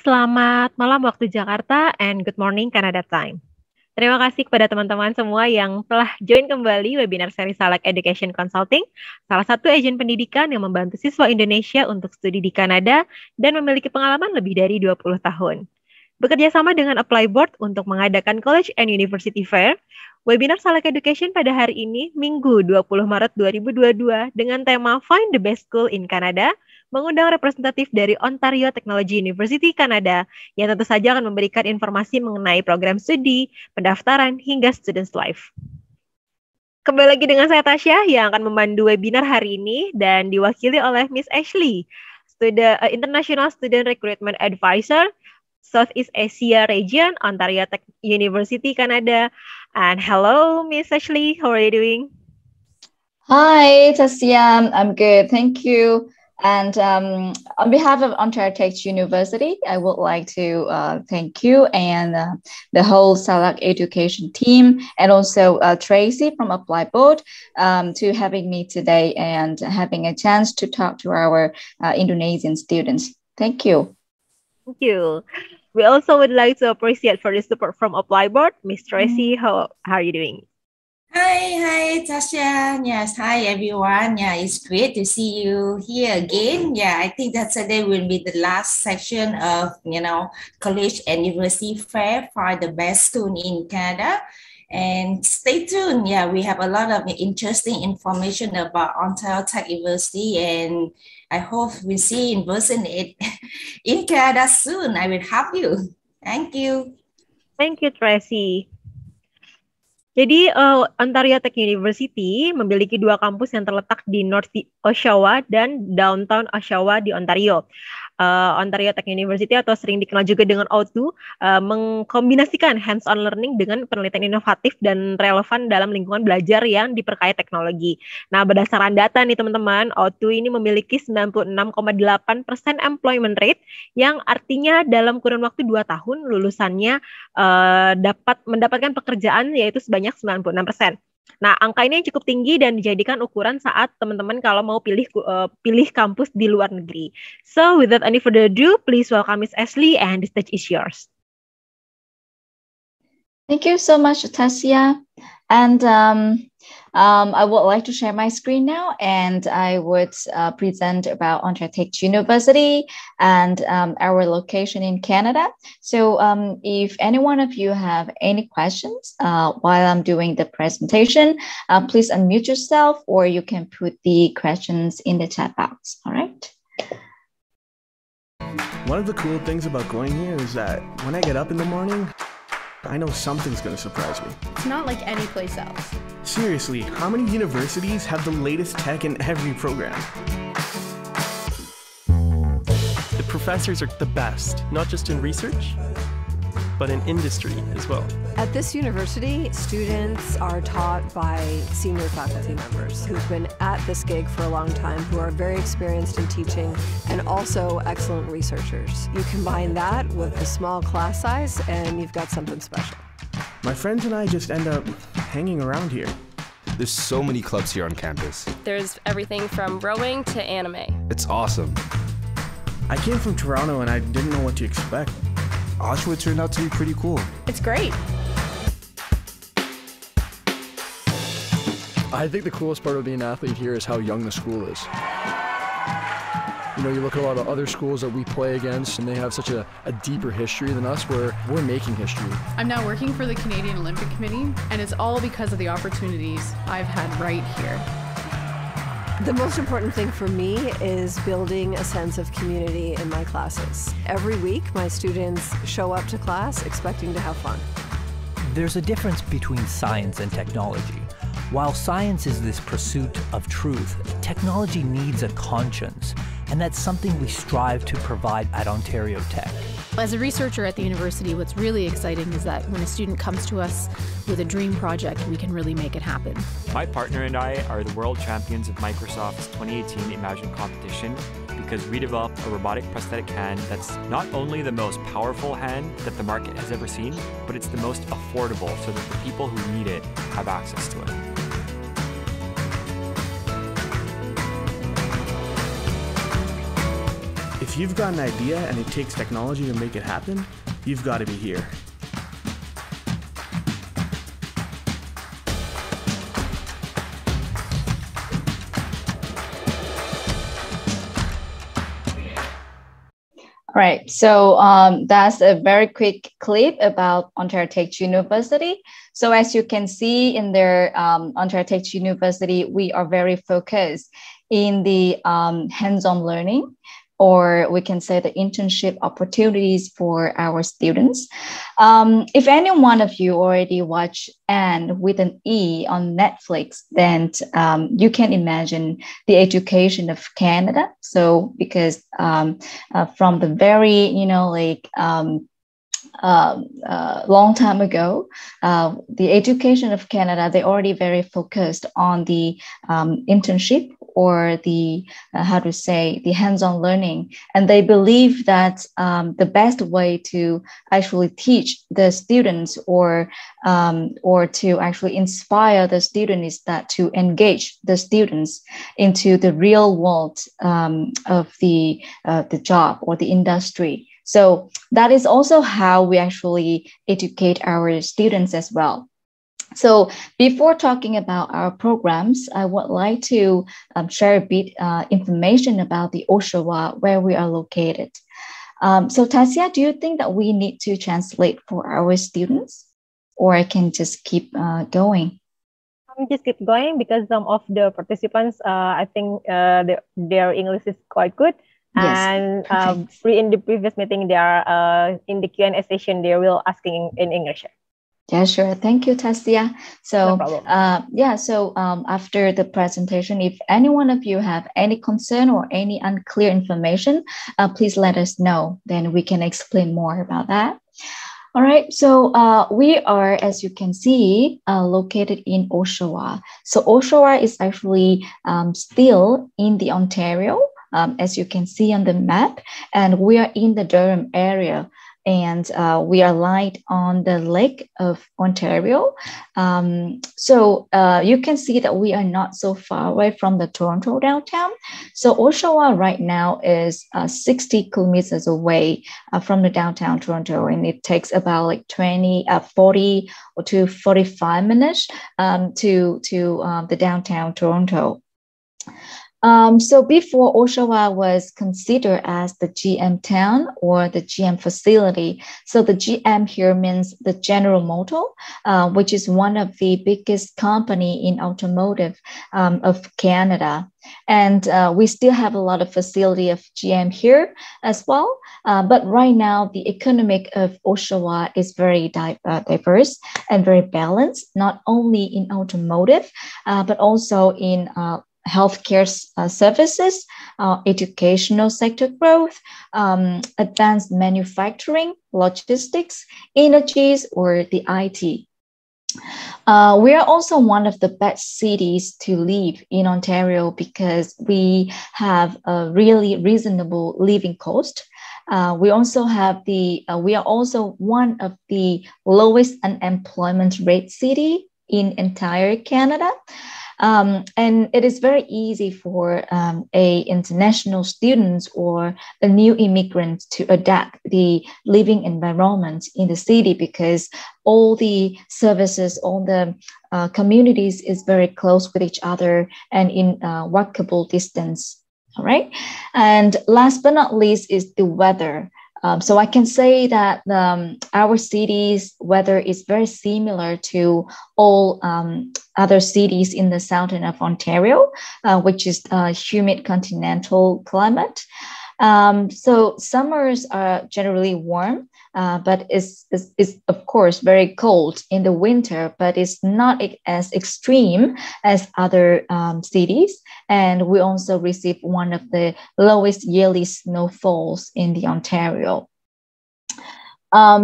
selamat malam waktu Jakarta and good morning Canada time. Terima kasih kepada teman-teman semua yang telah join kembali webinar seri Salak Education Consulting, salah satu agen pendidikan yang membantu siswa Indonesia untuk studi di Kanada dan memiliki pengalaman lebih dari 20 tahun. Bekerja sama dengan Apply Board untuk mengadakan College and University Fair, webinar Salak Education pada hari ini, Minggu 20 Maret 2022, dengan tema Find the Best School in Canada, mengundang representatif dari Ontario Technology University Kanada yang tentu saja akan memberikan informasi mengenai program studi, pendaftaran, hingga students life. Kembali lagi dengan saya Tasya yang akan memandu webinar hari ini dan diwakili oleh Miss Ashley, International Student Recruitment Advisor, Southeast Asia Region, Ontario Tech University Canada. And hello, Miss Ashley, how are you doing? Hi, Tasya. I'm good, thank you. And on behalf of Ontario Tech University, I would like to thank you and the whole Salak education team, and also Tracy from Apply Board to having me today and having a chance to talk to our Indonesian students. Thank you. Thank you. We also would like to appreciate for the support from Apply Board. Miss Tracy, how are you doing? Hi, Tasha. Yes, hi, everyone. Yeah, it's great to see you here again. Yeah, I think that today will be the last section of, college and university fair for the best student in Canada. And stay tuned. Yeah, we have a lot of interesting information about Ontario Tech University, and I hope we see you in person in Canada soon. I will have you. Thank you. Thank you, Tracy. Jadi, Ontario Tech University memiliki dua kampus yang terletak di North Oshawa dan Downtown Oshawa di Ontario. Ontario Tech University atau sering dikenal juga dengan O2 mengkombinasikan hands-on learning dengan penelitian inovatif dan relevan dalam lingkungan belajar yang diperkaya teknologi. Nah, berdasarkan data nih teman-teman, O2 ini memiliki 96,8% employment rate yang artinya dalam kurun waktu 2 tahun lulusannya dapat mendapatkan pekerjaan yaitu sebanyak 96%. Nah, angka ini cukup tinggi dan dijadikan ukuran saat teman-teman kalau mau pilih kampus di luar negeri. So, without any further ado, please welcome Miss Ashley and the stage is yours. Thank you so much, Tasya. And I would like to share my screen now, and I would present about Ontario Tech University and our location in Canada. So if any one of you have any questions while I'm doing the presentation, please unmute yourself, or you can put the questions in the chat box. All right. One of the cool things about going here is that when I get up in the morning, I know something's going to surprise me. It's not like any place else. Seriously, how many universities have the latest tech in every program? The professors are the best, not just in research, but in industry as well. At this university, students are taught by senior faculty members who've been at this gig for a long time, who are very experienced in teaching and also excellent researchers. You combine that with a small class size and you've got something special. My friends and I just end up hanging around here. There's so many clubs here on campus. There's everything from rowing to anime. It's awesome. I came from Toronto and I didn't know what to expect. Oshawa turned out to be pretty cool. It's great. I think the coolest part of being an athlete here is how young the school is. You know, you look at a lot of other schools that we play against, and they have such a deeper history than us, where we're making history. I'm now working for the Canadian Olympic Committee, and it's all because of the opportunities I've had right here. The most important thing for me is building a sense of community in my classes. Every week, my students show up to class expecting to have fun. There's a difference between science and technology. While science is this pursuit of truth, technology needs a conscience, and that's something we strive to provide at Ontario Tech. As a researcher at the university, what's really exciting is that when a student comes to us with a dream project, we can really make it happen. My partner and I are the world champions of Microsoft's 2018 Imagine competition because we developed a robotic prosthetic hand that's not only the most powerful hand that the market has ever seen, but it's the most affordable so that the people who need it have access to it. If If you've got an idea and it takes technology to make it happen, you've got to be here. Right, so that's a very quick clip about Ontario Tech University. So as you can see in their Ontario Tech University, we are very focused in the hands-on learning, or we can say the internship opportunities for our students. If any one of you already watch Anne with an E on Netflix, then you can imagine the education of Canada. So because from the very, long time ago, the education of Canada, they already very focused on the internship or the the hands-on learning, and they believe that the best way to actually teach the students or to actually inspire the students is that to engage the students into the real world of the job or the industry. So that is also how we actually educate our students as well. So before talking about our programs, I would like to share a bit information about the Oshawa, where we are located. So Tasia, do you think that we need to translate for our students, or I can just keep going? Just keep going because some of the participants, I think their English is quite good. Yes. And in the previous meeting, they are in the Q&A session, they will asking in English. Yeah, sure. Thank you, Tasia. So, No problem. After the presentation, if any one of you have any concern or any unclear information, please let us know. Then we can explain more about that. All right. So we are, as you can see, located in Oshawa. So Oshawa is actually still in the Ontario, as you can see on the map, and we are in the Durham area. And we are light on the Lake of Ontario. So you can see that we are not so far away from the Toronto downtown. So Oshawa right now is 60 kilometers away from the downtown Toronto, and it takes about like 40 or to 45 minutes to the downtown Toronto. So before Oshawa was considered as the GM town or the GM facility. So the GM here means the General Motor, which is one of the biggest company in automotive of Canada. And we still have a lot of facility of GM here as well. But right now, the economic of Oshawa is very diverse and very balanced, not only in automotive, but also in healthcare services, educational sector growth, advanced manufacturing, logistics, energies, or the IT. We are also one of the best cities to live in Ontario because we have a really reasonable living cost. We also have we are also one of the lowest unemployment rate city in entire Canada. And it is very easy for a international students or a new immigrant to adapt the living environment in the city because all the services, all the communities is very close with each other and in walkable distance. All right. And last but not least is the weather. So I can say that our city's weather is very similar to all other cities in the southern of Ontario, which is a humid continental climate. So summers are generally warm, but it's of course very cold in the winter, but it's not as extreme as other cities. And we also receive one of the lowest yearly snowfalls in the Ontario.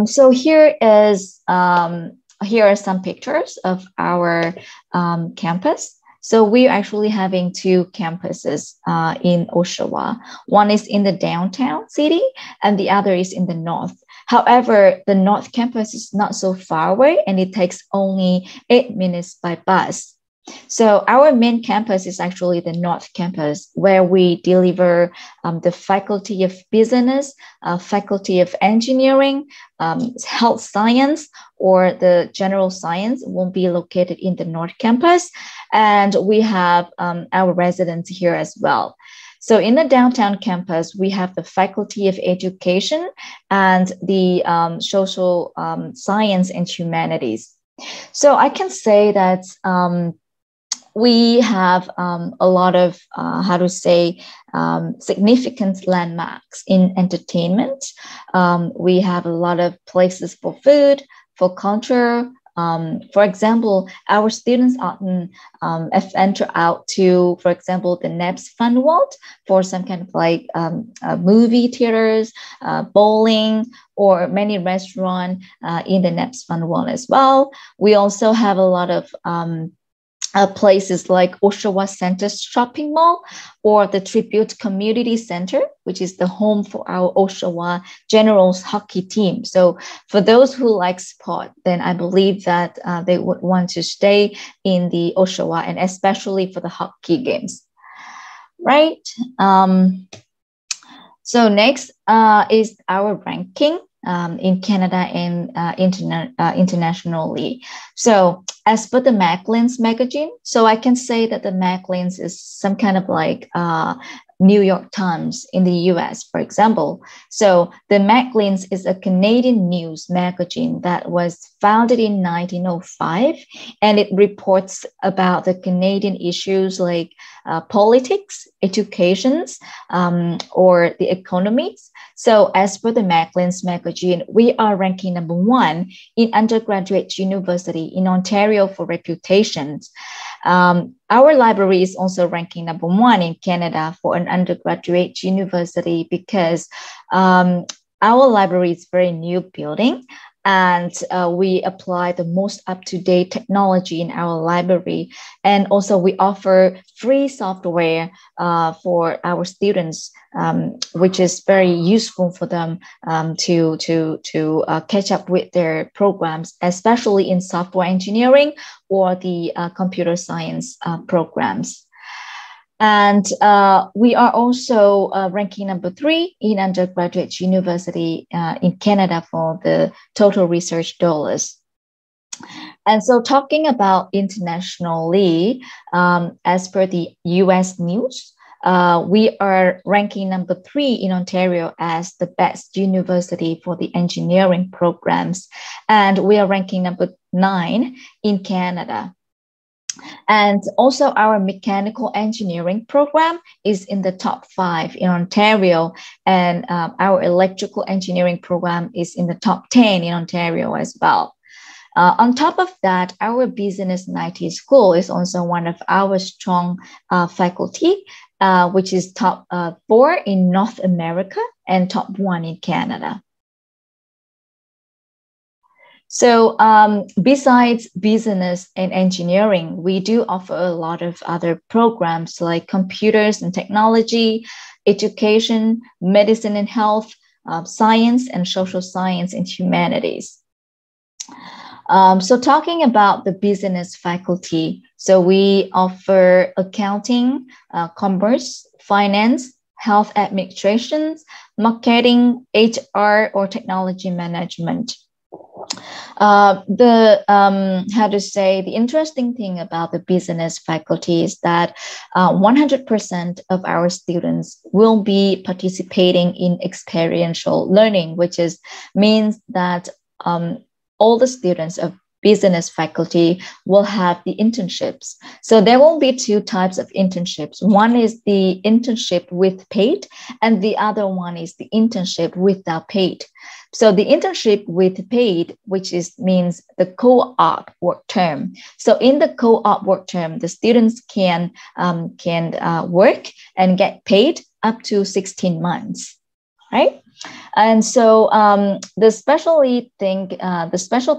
So here are some pictures of our campus. So we're actually having two campuses in Oshawa. One is in the downtown city and the other is in the north. However, the north campus is not so far away and it takes only 8 minutes by bus So our main campus is actually the North Campus, where we deliver the Faculty of Business, Faculty of Engineering, Health Science, or the General Science will be located in the North Campus. And we have our residents here as well. So in the downtown campus, we have the Faculty of Education and the Social Science and Humanities. So I can say that we have a lot of, significant landmarks in entertainment. We have a lot of places for food, for culture. For example, our students often enter out to, for example, the NEPS Fun World for some kind of movie theaters, bowling, or many restaurants in the NEPS Fun World as well. We also have a lot of places like Oshawa Center Shopping Mall or the Tribute Community Center, which is the home for our Oshawa Generals hockey team. So for those who like sport, then I believe that they would want to stay in the Oshawa, and especially for the hockey games, right? So next is our ranking in Canada and internationally. So as per the Maclean's magazine, so I can say that the Maclean's is some kind of like New York Times in the US, for example. So the Maclean's is a Canadian news magazine that was founded in 1905, and it reports about the Canadian issues like politics, educations, or the economies. So as per the Maclean's magazine, we are ranking number 1 in undergraduate university in Ontario for reputations. Our library is also ranking number 1 in Canada for an undergraduate university because our library is very new building, and we apply the most up-to-date technology in our library. And also we offer free software for our students, which is very useful for them to catch up with their programs, especially in software engineering or the computer science programs. And we are also ranking number 3 in undergraduate university in Canada for the total research dollars. And so talking about internationally, as per the US news, we are ranking number 3 in Ontario as the best university for the engineering programs. And we are ranking number 9 in Canada. And also our mechanical engineering program is in the top 5 in Ontario, and our electrical engineering program is in the top 10 in Ontario as well. On top of that, our business and IT school is also one of our strong faculty, which is top 4 in North America and top 1 in Canada. So besides business and engineering, we do offer a lot of other programs like computers and technology, education, medicine and health, science and social science and humanities. So talking about the business faculty, so we offer accounting, commerce, finance, health administration, marketing, HR, or technology management. The interesting thing about the business faculty is that 100% of our students will be participating in experiential learning, which means that all the students of business faculty will have the internships. So there will be 2 types of internships. One is the internship with paid, and the other one is the internship without paid. So the internship with paid, which means the co-op work term. So in the co-op work term, the students can work and get paid up to 16 months, right? And so the special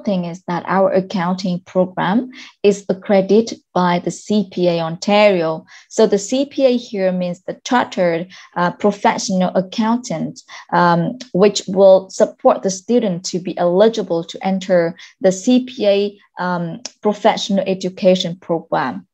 thing is that our accounting program is accredited by the CPA Ontario. So the CPA here means the Chartered Professional Accountant, which will support the student to be eligible to enter the CPA Professional Education Program.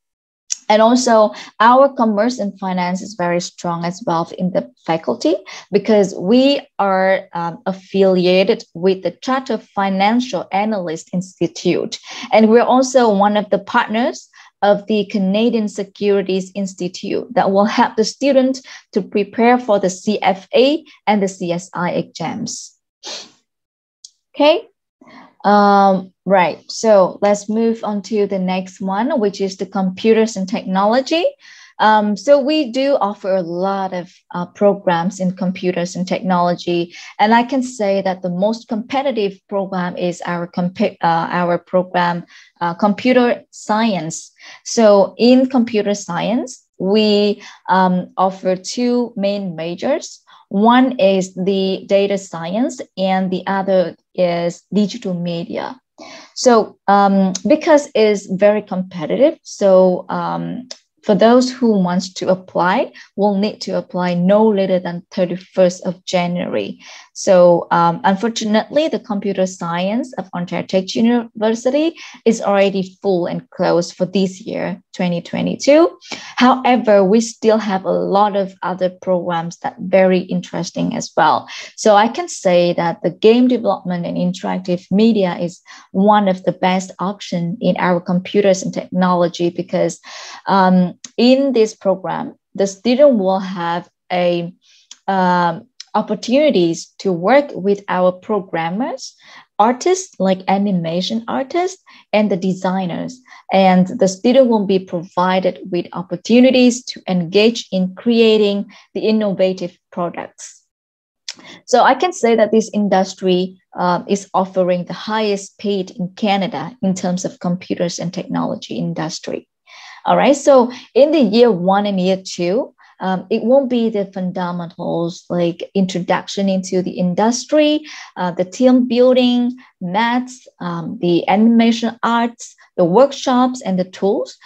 And also our commerce and finance is very strong as well in the faculty, because we are affiliated with the Chartered Financial Analyst Institute. And we're also one of the partners of the Canadian Securities Institute that will help the student to prepare for the CFA and the CSI exams. Okay. Right, so let's move on to the next one, which is the computers and technology. So we do offer a lot of programs in computers and technology, and I can say that the most competitive program is our program, computer science. So in computer science, we offer two main majors. One is the data science, and the other is digital media. So because it's very competitive, so for those who want to apply, will need to apply no later than 31st of January. So unfortunately, the computer science of Ontario Tech University is already full and closed for this year, 2022. However, we still have a lot of other programs that are very interesting as well. So I can say that the game development and interactive media is one of the best options in our computers and technology, because in this program, the student will have a opportunities to work with our programmers, artists like animation artists, and the designers. And the student will be provided with opportunities to engage in creating the innovative products. So I can say that this industry is offering the highest paid in Canada in terms of computers and technology industry. All right, so in the year 1 and year 2, it won't be the fundamentals like introduction into the industry, the team building, maths, the animation arts, the workshops, and the tools.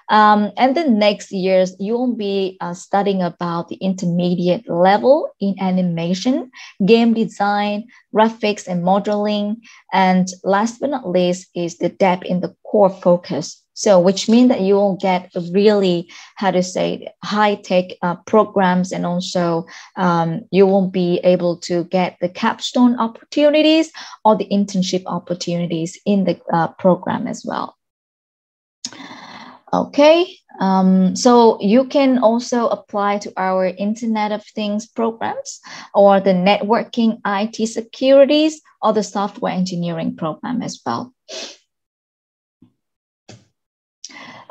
And the next years, you will be studying about the intermediate level in animation, game design, graphics, and modeling. And last but not least is the depth in the core focus. So which means that you will get really, high-tech programs, and also you will be able to get the capstone opportunities or the internship opportunities in the program as well. Okay, so you can also apply to our Internet of Things programs, or the networking, IT securities, or the software engineering program as well.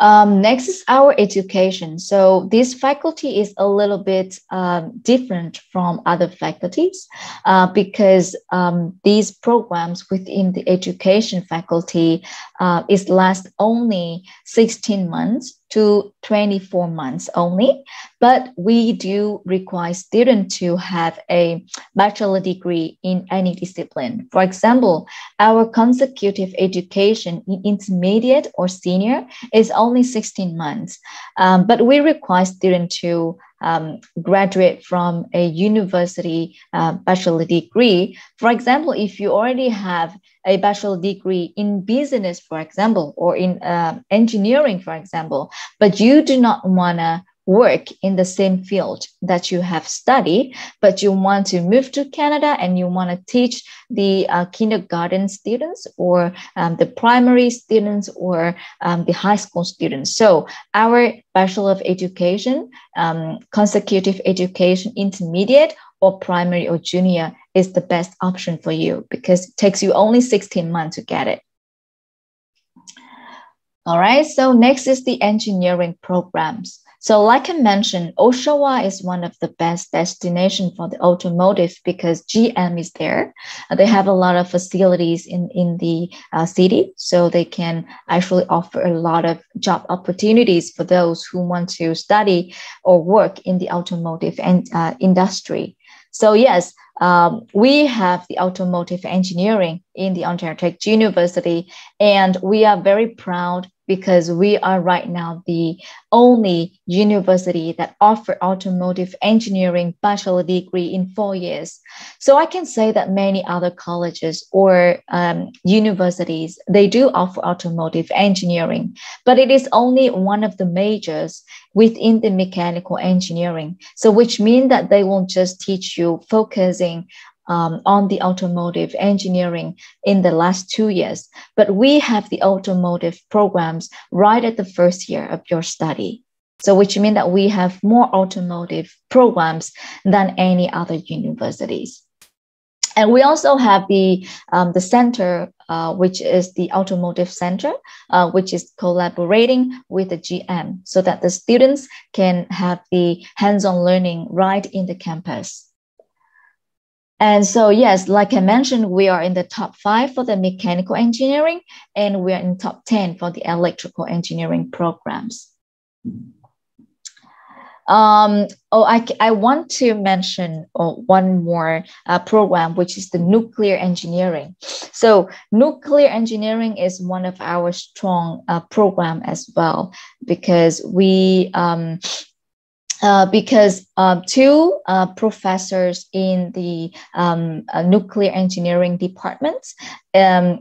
Next is our education. So this faculty is a little bit different from other faculties because these programs within the education faculty is last only 16 months to 24 months only, but we do require students to have a bachelor degree in any discipline. For example, our consecutive education in intermediate or senior is only 16 months, but we require students to graduate from a university bachelor degree. For example, if you already have a bachelor degree in business, for example, or in engineering, for example, but you do not want to work in the same field that you have studied, but you want to move to Canada and you want to teach the kindergarten students, or the primary students, or the high school students. So our Bachelor of Education, consecutive education, intermediate or primary or junior is the best option for you, because it takes you only 16 months to get it. All right, so next is the engineering programs. So like I mentioned, Oshawa is one of the best destinations for the automotive because GM is there. They have a lot of facilities in the city, so they can actually offer a lot of job opportunities for those who want to study or work in the automotive industry. So yes, we have the automotive engineering in the Ontario Tech University, and we are very proud because we are right now the only university that offer automotive engineering bachelor degree in 4 years. So I can say that many other colleges or universities, they do offer automotive engineering, but it is only one of the majors within the mechanical engineering. So which means that they won't just teach you focusing on the automotive engineering in the last 2 years, but we have the automotive programs right at the first year of your study. So which means that we have more automotive programs than any other universities. And we also have the center, which is the automotive center, which is collaborating with the GM so that the students can have the hands-on learning right in the campus. And so, yes, like I mentioned, we are in the top 5 for the mechanical engineering, and we are in top 10 for the electrical engineering programs. I want to mention one more program, which is the nuclear engineering. So nuclear engineering is one of our strong program as well, because we two professors in the nuclear engineering department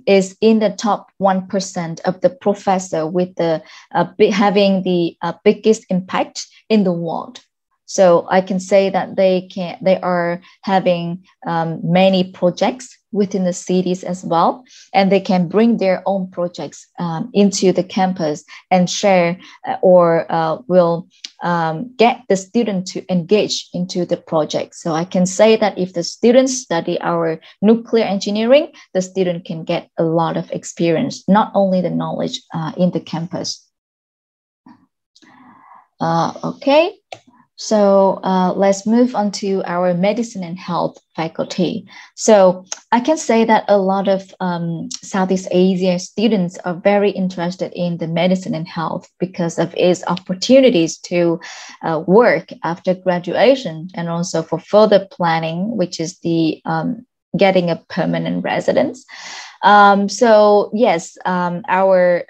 is in the top 1% of the professor with the having the biggest impact in the world. So I can say that they are having many projects within the cities as well, and they can bring their own projects into the campus and share or will get the student to engage into the project. So I can say that if the students study our nuclear engineering, the student can get a lot of experience, not only the knowledge in the campus. Okay. So let's move on to our medicine and health faculty. So I can say that a lot of Southeast Asia students are very interested in the medicine and health because of its opportunities to work after graduation and also for further planning, which is the getting a permanent residence. So yes, our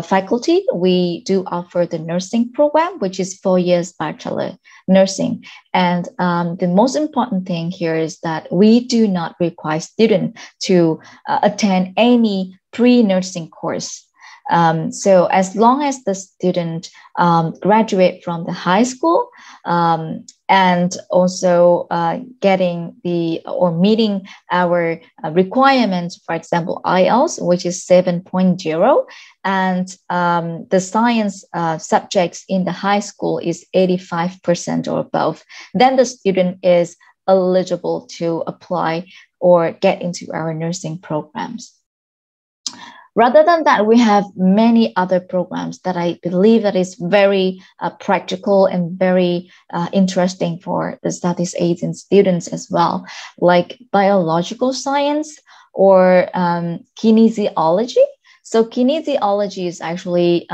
faculty, we do offer the nursing program, which is 4 years bachelor nursing. And the most important thing here is that we do not require students to attend any pre-nursing course. So as long as the student graduate from the high school and also getting or meeting our requirements, for example, IELTS, which is 7.0, and the science subjects in the high school is 85% or above, then the student is eligible to apply or get into our nursing programs. Rather than that, we have many other programs that I believe that is very practical and very interesting for the Southeast Asian students as well, like biological science or kinesiology. So kinesiology is actually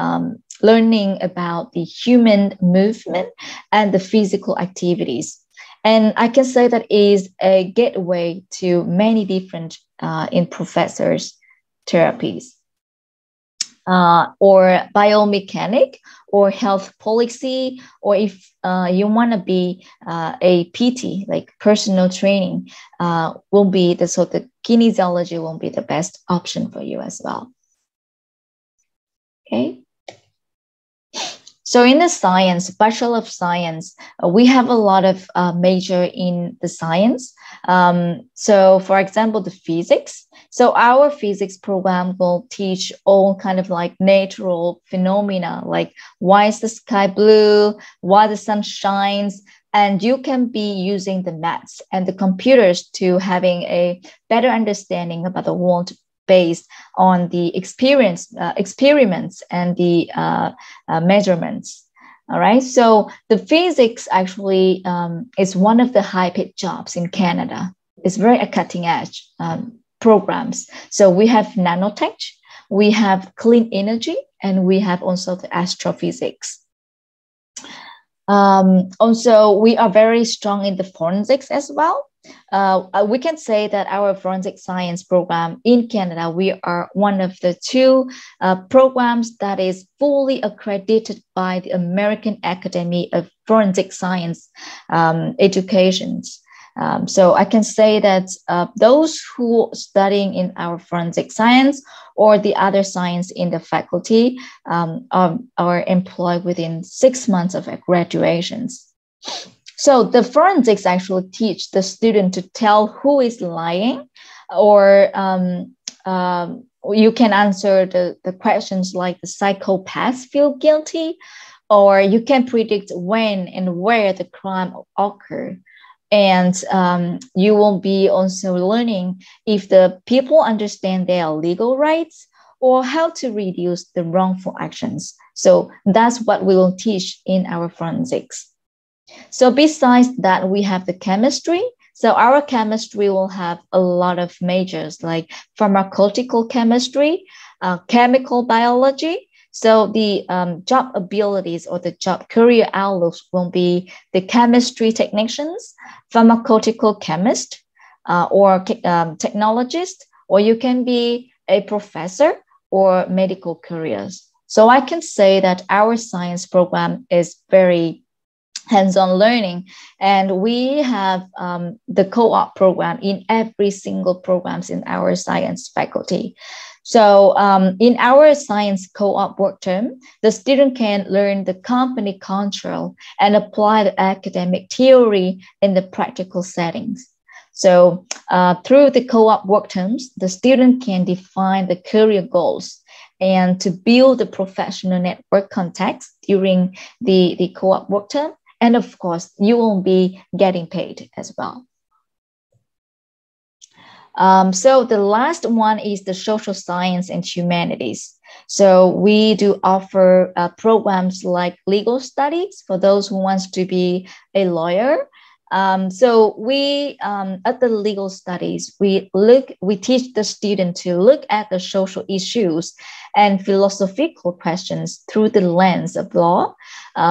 learning about the human movement and the physical activities. And I can say that is a gateway to many different in professors' therapies, or biomechanic or health policy, or if you want to be a PT, like personal training, will be the kinesiology will be the best option for you as well. Okay. So in the science, Bachelor of Science, we have a lot of major in the science. So for example, the physics. So our physics program will teach all kind of like natural phenomena, like why is the sky blue, why the sun shines, and you can be using the maths and the computers to having a better understanding about the world based on the experiments and the measurements. All right. So the physics actually is one of the high-paid jobs in Canada. It's very a cutting edge programs. So we have nanotech, we have clean energy, and we have also the astrophysics. Also, we are very strong in the forensics as well. we can say that our forensic science program in Canada, we are one of the two programs that is fully accredited by the American Academy of Forensic Science Educations. So I can say that those who studying in our forensic science or the other science in the faculty are employed within 6 months of graduations. So the forensics actually teach the student to tell who is lying, or you can answer the questions like the psychopaths feel guilty, or you can predict when and where the crime occurred. And you will be also learning if the people understand their legal rights or how to reduce the wrongful actions. So that's what we will teach in our forensics. So besides that, we have the chemistry. So our chemistry will have a lot of majors like pharmaceutical chemistry, chemical biology. So the job abilities or the job career outlooks will be the chemistry technicians, pharmaceutical chemist, or technologist, or you can be a professor or medical careers. So I can say that our science program is very hands-on learning, and we have the co-op program in every single programs in our science faculty. So in our science co-op work term, the student can learn the company culture and apply the academic theory in the practical settings. So through the co-op work terms, the student can define the career goals and to build the professional network contacts during the co-op work term. And of course, you will be getting paid as well. So the last one is the social science and humanities. So we do offer programs like legal studies for those who wants to be a lawyer. So we at the legal studies, we teach the student to look at the social issues and philosophical questions through the lens of law.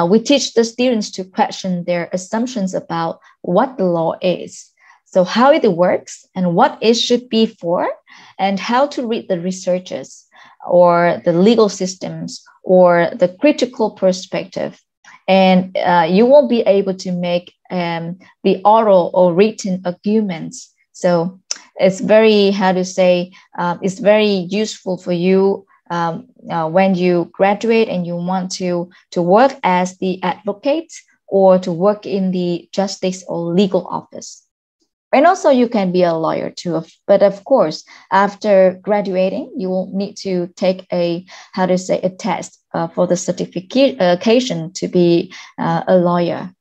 We teach the students to question their assumptions about what the law is. So how it works and what it should be for, and how to read the researches or the legal systems or the critical perspective. And you will be able to make the oral or written arguments. So it's very, it's very useful for you when you graduate and you want to work as the advocate or to work in the justice or legal office. And also you can be a lawyer too. But of course, after graduating, you will need to take a test for the certification to be a lawyer.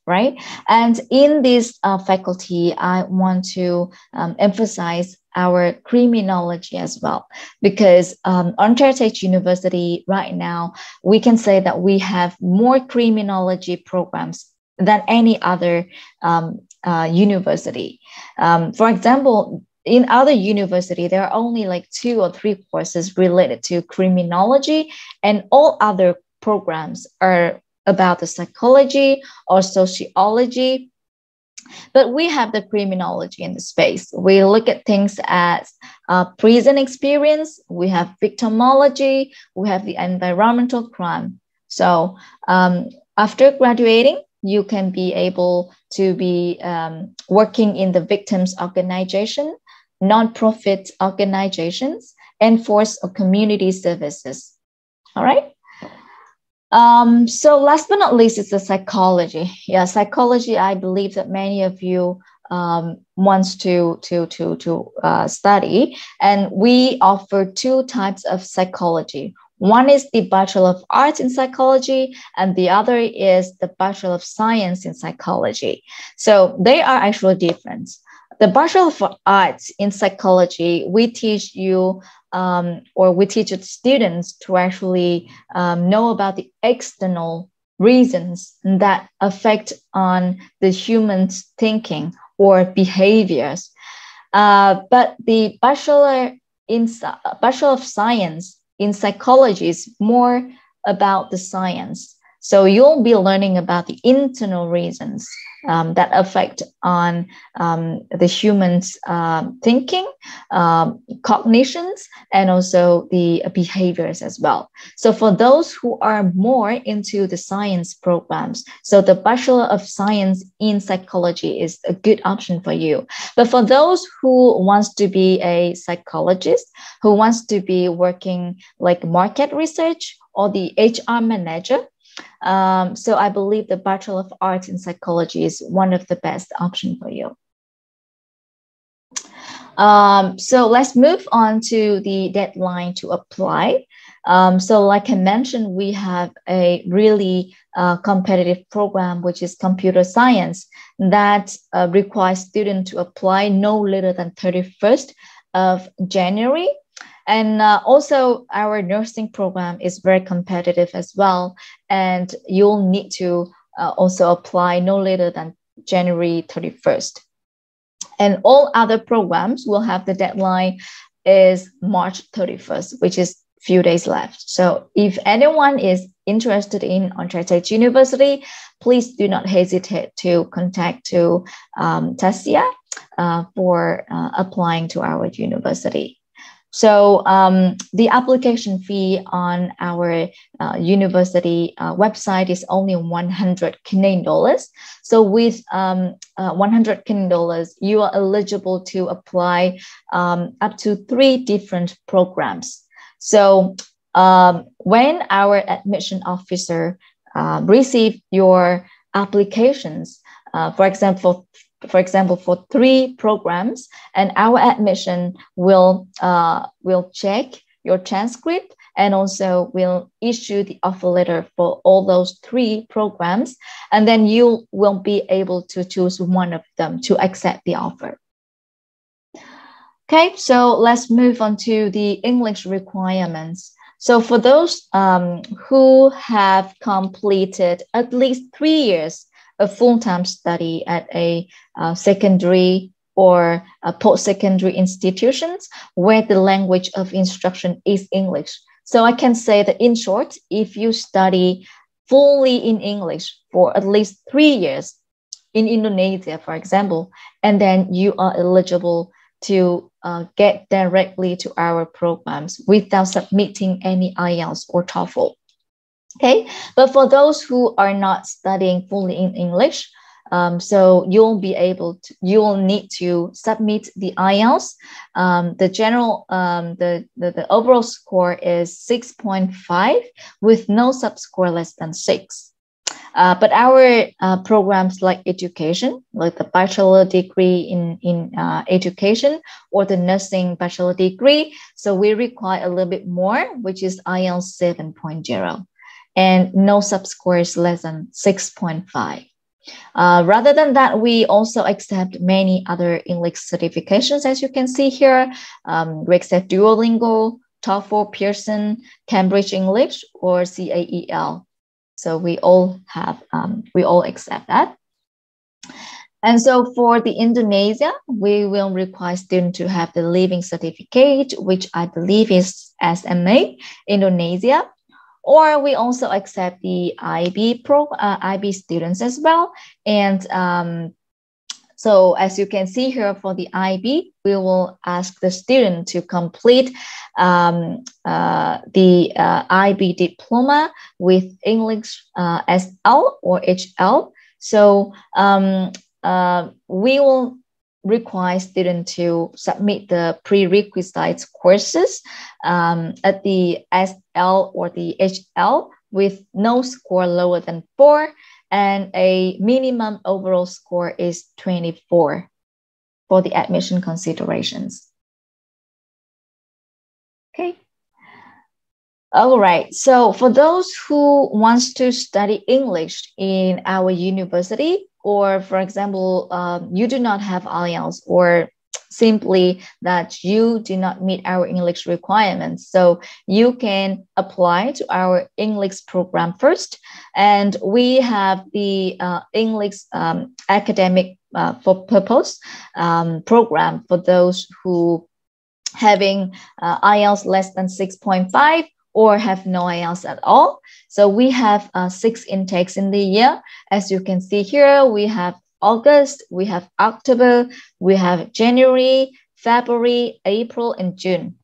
Right? And in this faculty, I want to emphasize our criminology as well, because Ontario State University right now, we can say that we have more criminology programs than any other university. For example, in other university, there are only like 2 or 3 courses related to criminology, and all other programs are about the psychology or sociology. But we have the criminology in the space. We look at things as prison experience, we have victimology, we have the environmental crime. So after graduating, you can be able to be working in the victims organization, non-profit organizations, and force of community services. All right. So last but not least is the psychology. Yeah, psychology, I believe that many of you wants to study. And we offer 2 types of psychology. One is the Bachelor of Arts in Psychology, and the other is the Bachelor of Science in Psychology. So they are actually different. The Bachelor of Arts in Psychology, we teach you or we teach students to actually know about the external reasons that affect on the human's thinking or behaviors. But the Bachelor of Science in Psychology is more about the science. So you'll be learning about the internal reasons that affect on the human's thinking, cognitions, and also the behaviors as well. So for those who are more into the science programs, so the Bachelor of Science in Psychology is a good option for you. But for those who wants to be a psychologist, who wants to be working like market research or the HR manager, so I believe the Bachelor of Arts in Psychology is one of the best options for you. So let's move on to the deadline to apply. So like I mentioned, we have a really competitive program, which is computer science, that requires students to apply no later than 31st of January. And also our nursing program is very competitive as well. And you'll need to also apply no later than January 31st. And all other programs will have the deadline is March 31st, which is few days left. So if anyone is interested in Ontario University, please do not hesitate to contact to Tasia for applying to our university. So the application fee on our university website is only 100 Canadian dollars. So with 100 Canadian dollars, you are eligible to apply up to 3 different programs. So when our admission officer receive your applications, for example, for 3 programs, and our admission will check your transcript and also will issue the offer letter for all those 3 programs, and then you will be able to choose one of them to accept the offer. Okay, so let's move on to the English requirements. So for those who have completed at least 3 years a full-time study at a secondary or post-secondary institutions where the language of instruction is English. So I can say that in short, if you study fully in English for at least 3 years in Indonesia, for example, and then you are eligible to get directly to our programs without submitting any IELTS or TOEFL. Okay, but for those who are not studying fully in English, so you'll need to submit the IELTS. The general, the overall score is 6.5 with no subscore less than 6. But our programs like education, like the Bachelor Degree in education or the nursing Bachelor Degree, so we require a little bit more, which is IELTS 7.0. And no subscores less than 6.5. Rather than that, we also accept many other English certifications, as you can see here. We accept Duolingo, TOEFL, Pearson, Cambridge English, or CAEL. So we all accept that. And so for the Indonesia, we will require students to have the living certificate, which I believe is SMA, Indonesia. Or we also accept the IB students as well. And so as you can see here for the IB, we will ask the student to complete the IB diploma with English SL or HL. So we will require students to submit the prerequisite courses at the SL or the HL with no score lower than 4, and a minimum overall score is 24 for the admission considerations. Okay. All right. So for those who wants to study English in our university, or for example, you do not have IELTS, or simply that you do not meet our English requirements, so you can apply to our English program first. And we have the English academic for purpose program for those who having IELTS less than 6.5 or have no IELTS at all. So we have 6 intakes in the year. As you can see here, we have August, we have October, we have January, February, April, and June.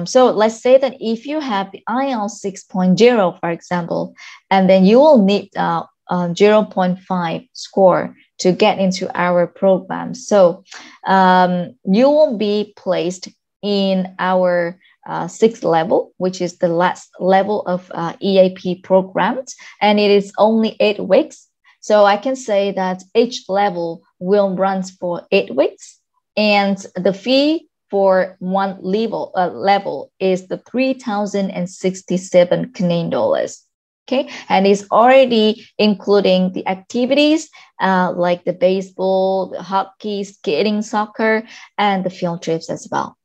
So let's say that if you have the IELTS 6.0, for example, and then you will need 0.5 score to get into our program. So you will be placed in our 6th level, which is the last level of EAP programs, and it is only 8 weeks. So I can say that each level will run for 8 weeks, and the fee for one level is the 3,067 Canadian dollars. Okay, and it's already including the activities like the baseball, the hockey, skating, soccer, and the field trips as well.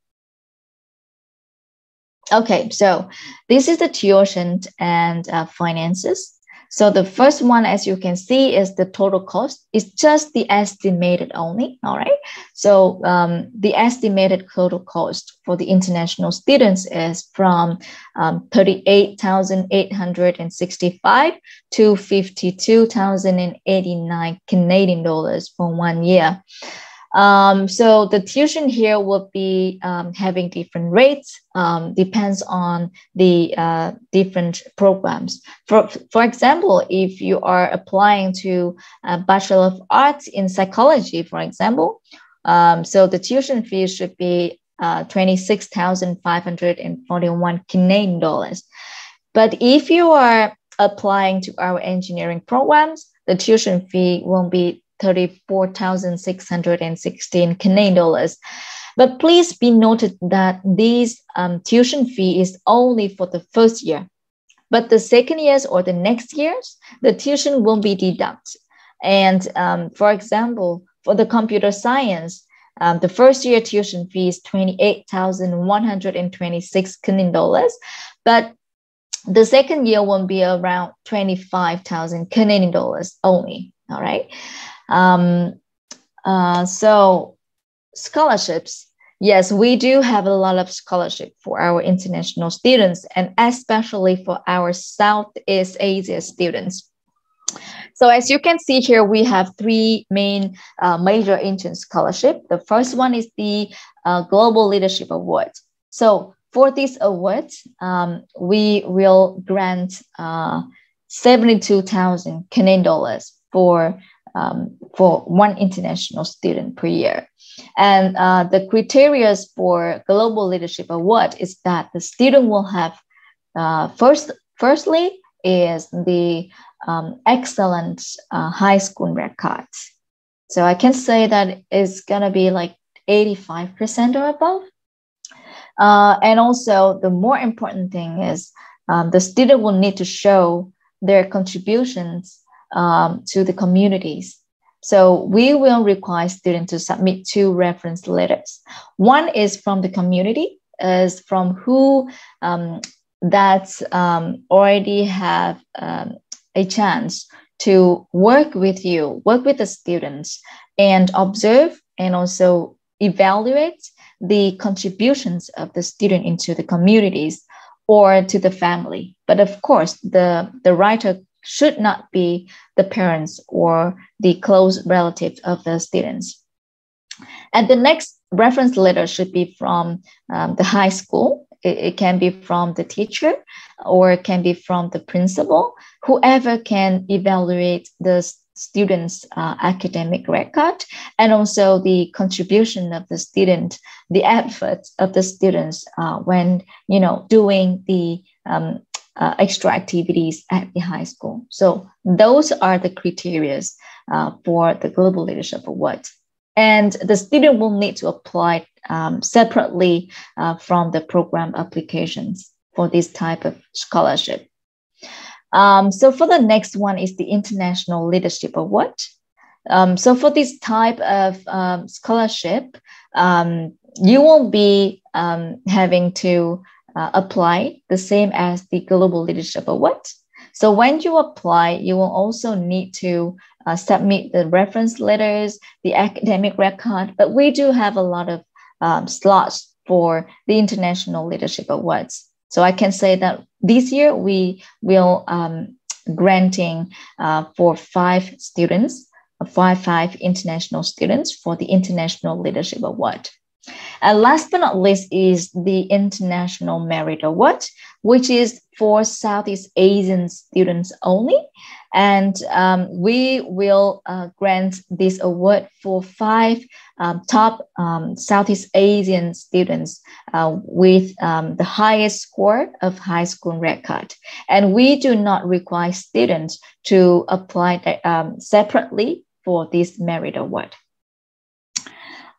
Okay, so this is the tuition and finances. So the first one, as you can see, is the total cost. It's just the estimated only, all right? So the estimated total cost for the international students is from 38,865 to 52,089 Canadian dollars for 1 year. So the tuition here will be having different rates, depends on the different programs. For example, if you are applying to a Bachelor of Arts in Psychology, for example, so the tuition fee should be 26,541 Canadian dollars. But if you are applying to our engineering programs, the tuition fee will be 34,616 Canadian dollars. But please be noted that this tuition fee is only for the first year. But the second years or the next years, the tuition will be deducted. And for example, for the computer science, the first year tuition fee is 28,126 Canadian dollars. But the second year will be around 25,000 Canadian dollars only. All right. So scholarships, yes, we do have a lot of scholarship for our international students, and especially for our Southeast Asia students. So as you can see here, we have 3 main major intern scholarship. The first one is the Global Leadership Award. So for this award, we will grant 72,000 Canadian dollars for one international student per year. And the criteria for Global Leadership Award is that the student will have, firstly, is the excellent high school records. So I can say that it's going to be like 85% or above. And also, the more important thing is the student will need to show their contributions to the communities. So we will require students to submit 2 reference letters. One is from the community, is from who that already have a chance to work with you, work with the students, and observe and also evaluate the contributions of the student into the communities or to the family. But of course, the writer should not be the parents or the close relatives of the students. And the next reference letter should be from the high school. It can be from the teacher or it can be from the principal, whoever can evaluate the student's academic record and also the contribution of the student, the efforts of the students when, doing the extra activities at the high school. So those are the criteria for the Global Leadership Award. And the student will need to apply separately from the program applications for this type of scholarship. So for the next one is the International Leadership Award. So for this type of scholarship, you will be having to apply the same as the Global Leadership Award. So when you apply, you will also need to submit the reference letters, the academic record, but we do have a lot of slots for the International Leadership Awards. So I can say that this year we will granting for 5 students, five international students for the International Leadership Award. And last but not least is the International Merit Award, which is for Southeast Asian students only. And we will grant this award for 5 top Southeast Asian students with the highest score of high school record. And we do not require students to apply separately for this merit award.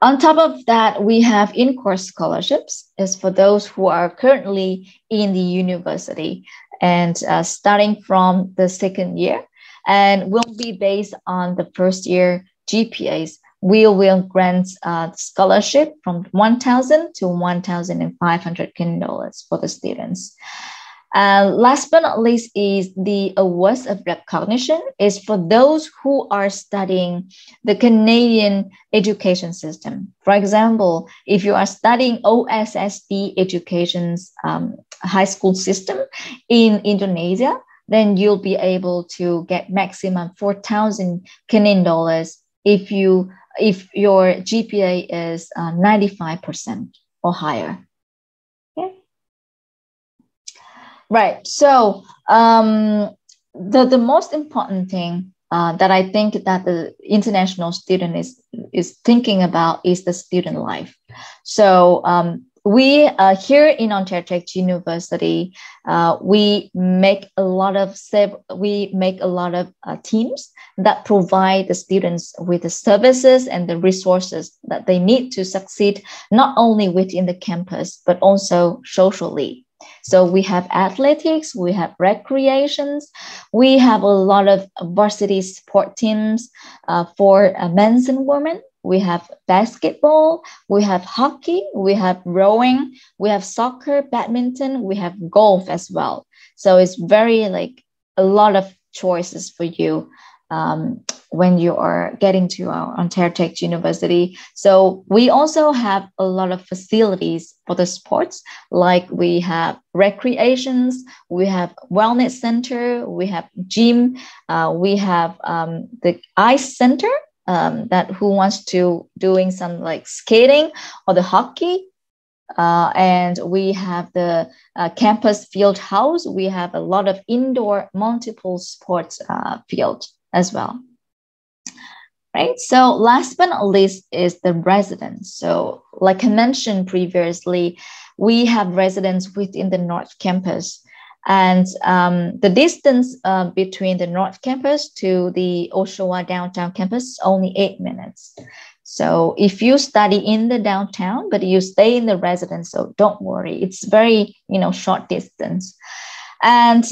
On top of that, we have in-course scholarships. Is for those who are currently in the university and starting from the second year, and will be based on the first year GPAs. We will grant scholarship from 1,000 to 1,500 Kenyan dollars for the students. Last but not least is the awards of recognition is for those who are studying the Canadian education system. For example, if you are studying OSSD education's high school system in Indonesia, then you'll be able to get maximum 4,000 Canadian dollars if your GPA is 95% or higher. Right. So the most important thing that I think that the international student is thinking about is the student life. So we here in Ontario Tech University, we make a lot of teams that provide the students with the services and the resources that they need to succeed, not only within the campus but also socially. So we have athletics, we have recreations, we have a lot of varsity sport teams for men's and women. We have basketball, we have hockey, we have rowing, we have soccer, badminton, we have golf as well. So it's very like a lot of choices for you when you are getting to our Ontario Tech University. So we also have a lot of facilities for the sports, like we have recreations, we have wellness center, we have gym, we have the ice center that who wants to doing some like skating or the hockey. And we have the campus field house. We have a lot of indoor multiple sports field as well. Right. So last but not least is the residence. So like I mentioned previously, we have residents within the North Campus. And the distance between the North Campus to the Oshawa downtown campus is only 8 minutes. So if you study in the downtown, but you stay in the residence, so don't worry, it's very, short distance. And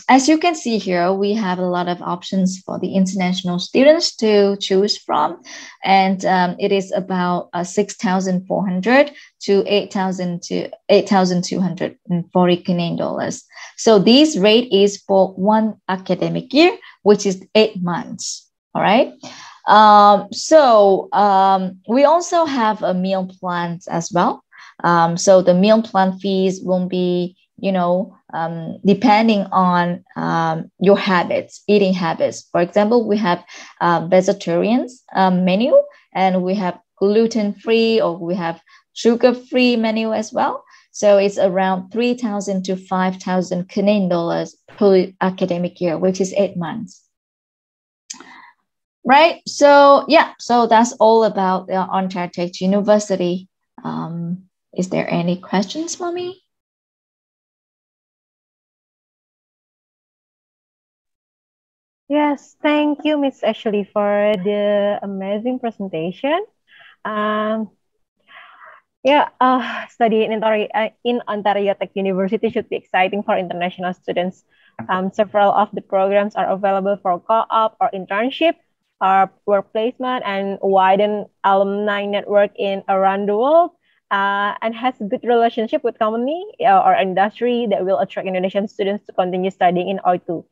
as you can see here, we have a lot of options for the international students to choose from. And it is about 6,400 to 8,240 Canadian dollars. So this rate is for 1 academic year, which is 8 months. All right. We also have a meal plans as well. So the meal plan fees won't be, depending on your habits, eating habits. For example, we have vegetarians menu, and we have gluten-free or we have sugar-free menu as well. So it's around 3,000 to 5,000 Canadian dollars per academic year, which is 8 months. Right. So so that's all about the Ontario Tech University. Is there any questions for me? Yes, thank you, Miss Ashley, for the amazing presentation. Studying in Ontario Tech University should be exciting for international students. Several of the programs are available for co-op or internship, or work placement, and widen alumni network around the world, and has a good relationship with company or industry that will attract Indonesian students to continue studying in O2.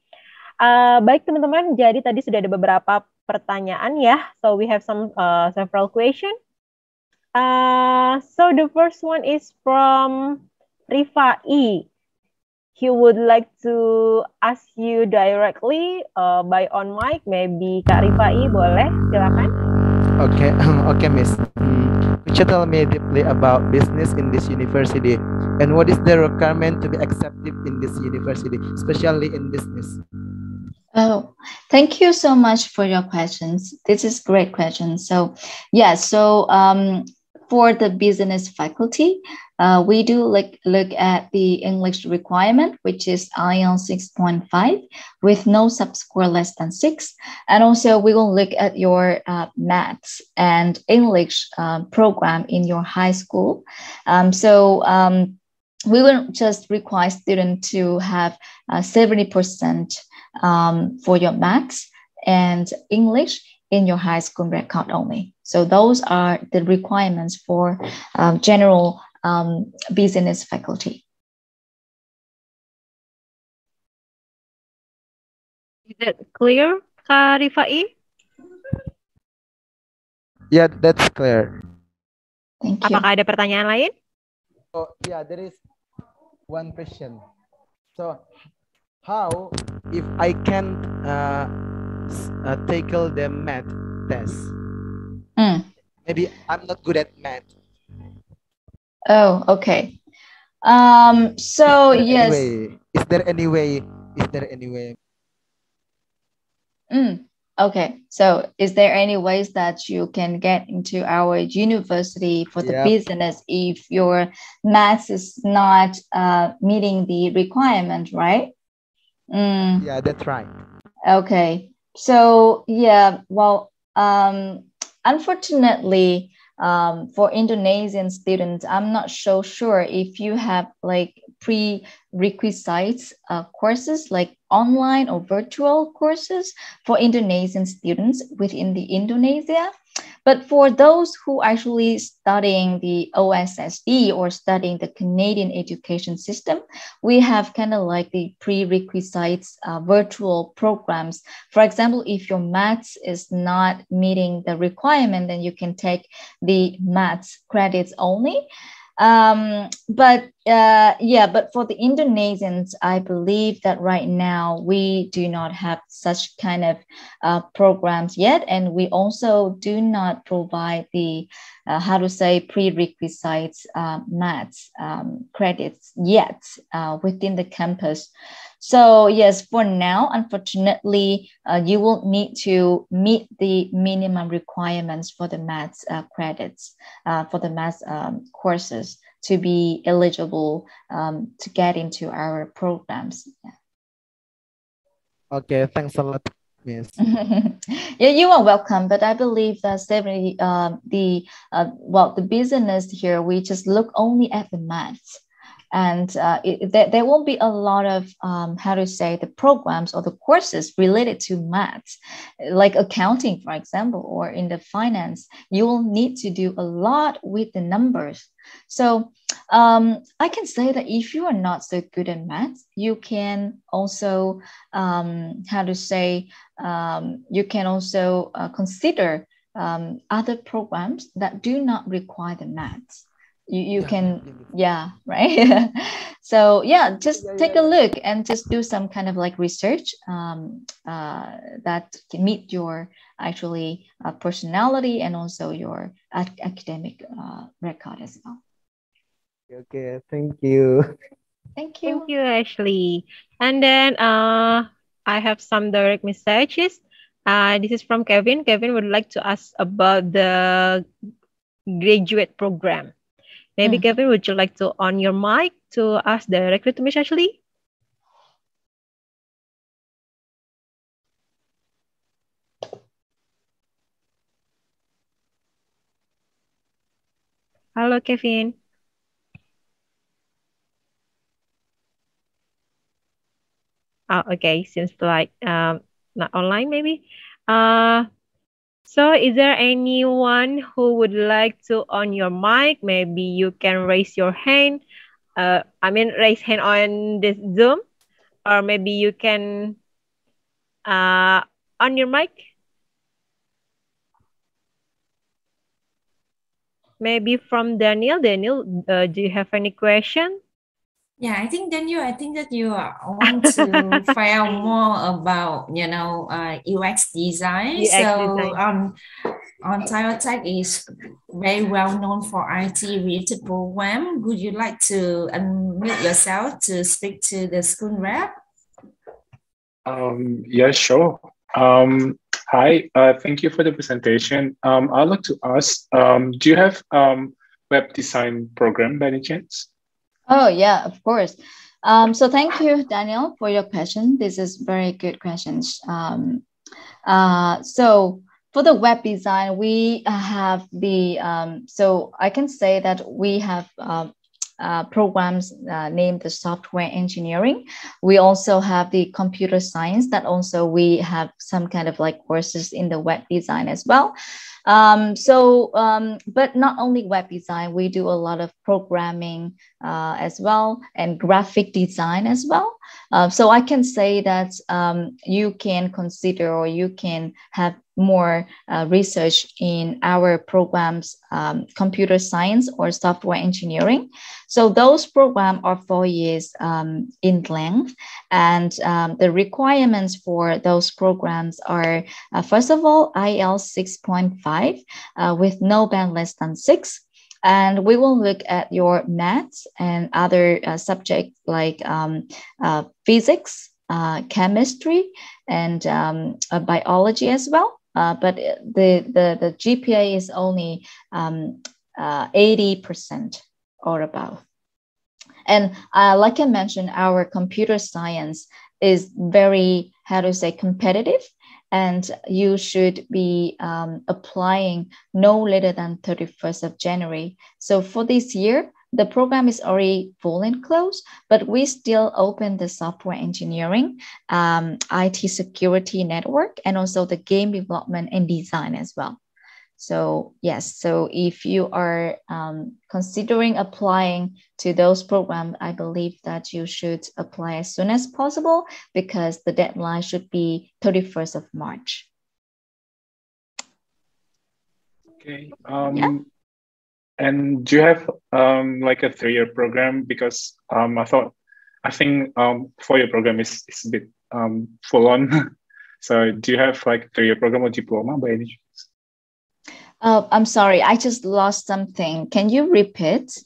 Baik teman-teman, jadi tadi sudah ada beberapa pertanyaan ya. So we have several questions. So the first one is from Rifai. he would like to ask you directly by on mic. Maybe Kak Rifai, boleh? Silakan. Okay, okay, Miss. Could you tell me deeply about business in this university and what is the requirement to be accepted in this university, especially in business? Oh, thank you so much for your questions. This is great question. So, yeah, for the business faculty, we do look at the English requirement, which is IELTS 6.5 with no sub-score less than 6. And also we will look at your maths and English program in your high school. We will just require students to have 70% for your maths and English in your high school record only. So those are the requirements for general business faculty. Is it clear, Kak Rifai? Yeah, that's clear. Thank you. Apakah ada pertanyaan lain? Oh, yeah, there is one question. So, how if I can tackle the math test? Maybe I'm not good at math. Oh, okay. So yes. Is there any way? Okay. So is there any ways that you can get into our university for the business if your maths is not meeting the requirement, right? Yeah, that's right. Okay. So yeah, well, unfortunately, for Indonesian students, I'm not so sure if you have like prerequisites courses like online or virtual courses for Indonesian students within the Indonesia. But for those who actually studying the OSSE or studying the Canadian education system, we have kind of like the prerequisites virtual programs. For example, if your maths is not meeting the requirement, then you can take the maths credits only. But for the Indonesians, I believe that right now we do not have such kind of programs yet, and we also do not provide the prerequisites maths credits yet within the campus. So yes, for now, unfortunately, you will need to meet the minimum requirements for the maths credits for the maths courses to be eligible to get into our programs. Okay, thanks a lot, Miss. Yeah, you are welcome. But I believe that the business here, we just look only at the maths. And there won't be a lot of the programs or the courses related to maths, like accounting, for example, or in the finance. You will need to do a lot with the numbers. So I can say that if you are not so good at maths, you can also consider other programs that do not require the maths. You can right. So just take a look and just do some kind of like research that can meet your actually personality and also your academic record as well. Okay, thank you. Thank you. Thank you, Ashley. And then I have some direct messages. This is from Kevin. Kevin would like to ask about the graduate program. Maybe Kevin, would you like to on your mic to ask directly to Miss Ashley? Hello, Kevin. Oh, okay. Seems like not online, maybe. So is there anyone who would like to on your mic? Maybe you can raise your hand. Raise hand on this Zoom, or maybe you can on your mic. Maybe from Daniel. Daniel, do you have any question? Yeah, I think Daniel, I think that you want to find out more about, UX design. UX So, design. on Toyotech is very well known for IT related program. Would you like to unmute yourself to speak to the school rep? Yeah, sure. Hi, thank you for the presentation. I'd like to ask, do you have web design program by any chance? Oh, yeah, of course. So thank you, Daniel, for your question. This is very good questions. So for the web design, we have so I can say that we have programs named the software engineering. We also have the computer science that also we have some kind of like courses in the web design as well. But not only web design, we do a lot of programming as well and graphic design as well. So I can say that you can consider or you can have more research in our programs, computer science or software engineering. So those programs are 4 years in length. And the requirements for those programs are, first of all, IELTS 6.5 with no band less than 6. And we will look at your maths and other subjects like physics, chemistry, and biology as well. But the GPA is only 80% or above. And like I mentioned, our computer science is very, how to say, competitive. And you should be applying no later than 31st of January. So for this year, the program is already full and closed, but we still open the software engineering, IT security network, and also the game development and design as well. So yes, so if you are considering applying to those programs, I believe that you should apply as soon as possible because the deadline should be 31st of March. Okay. And do you have like a 3-year program? Because I think 4-year program is a bit full on. So do you have like a 3-year program or diploma by any chance? I'm sorry, I just lost something. Can you repeat?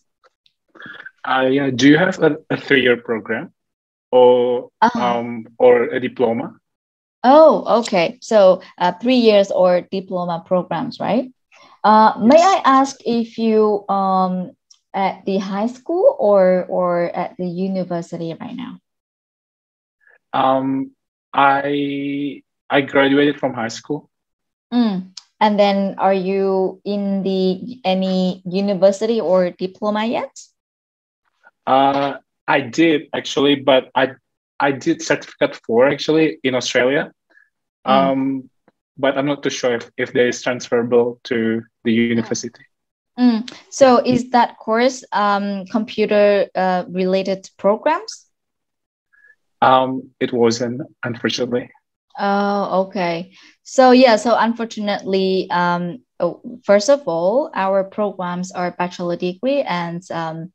Yeah. Do you have a 3-year program or a diploma? Oh, okay. So 3 years or diploma programs, right? May I ask if you at the high school or at the university right now? I graduated from high school. And then are you in any university or diploma yet? I did actually, but I did certificate 4 actually in Australia. But I'm not too sure if there is transferable to the university. So is that course computer related programs? It wasn't, unfortunately. Oh, okay. So yeah, so unfortunately, first of all, our programs are bachelor degree, and so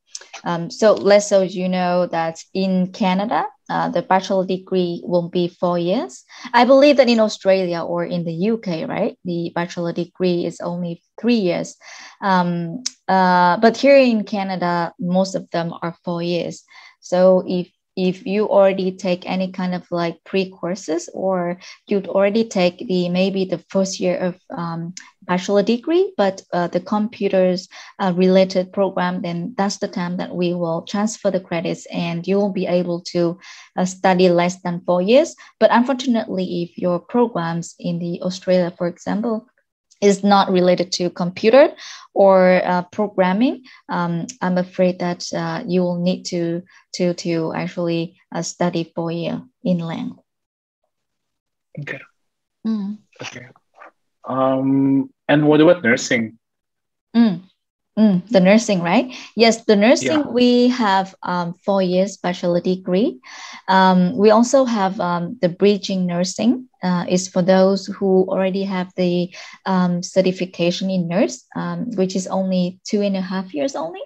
let's so you know that in Canada, the bachelor degree will be 4 years. I believe that in Australia or in the UK, right, the bachelor degree is only 3 years. But here in Canada, most of them are 4 years. So if you already take any kind of like pre-courses or you'd already take maybe the first year of bachelor degree, but the computers related program, then that's the time that we will transfer the credits and you will be able to study less than 4 years. But unfortunately, if your programs in the Australia, for example, is not related to computer or programming, I'm afraid that you will need to actually study 4 years in length. Okay. Okay. And what about nursing? The nursing, right? Yes, the nursing, we have 4 years bachelor degree. We also have the bridging nursing is for those who already have the certification in nurse, which is only 2.5 years only.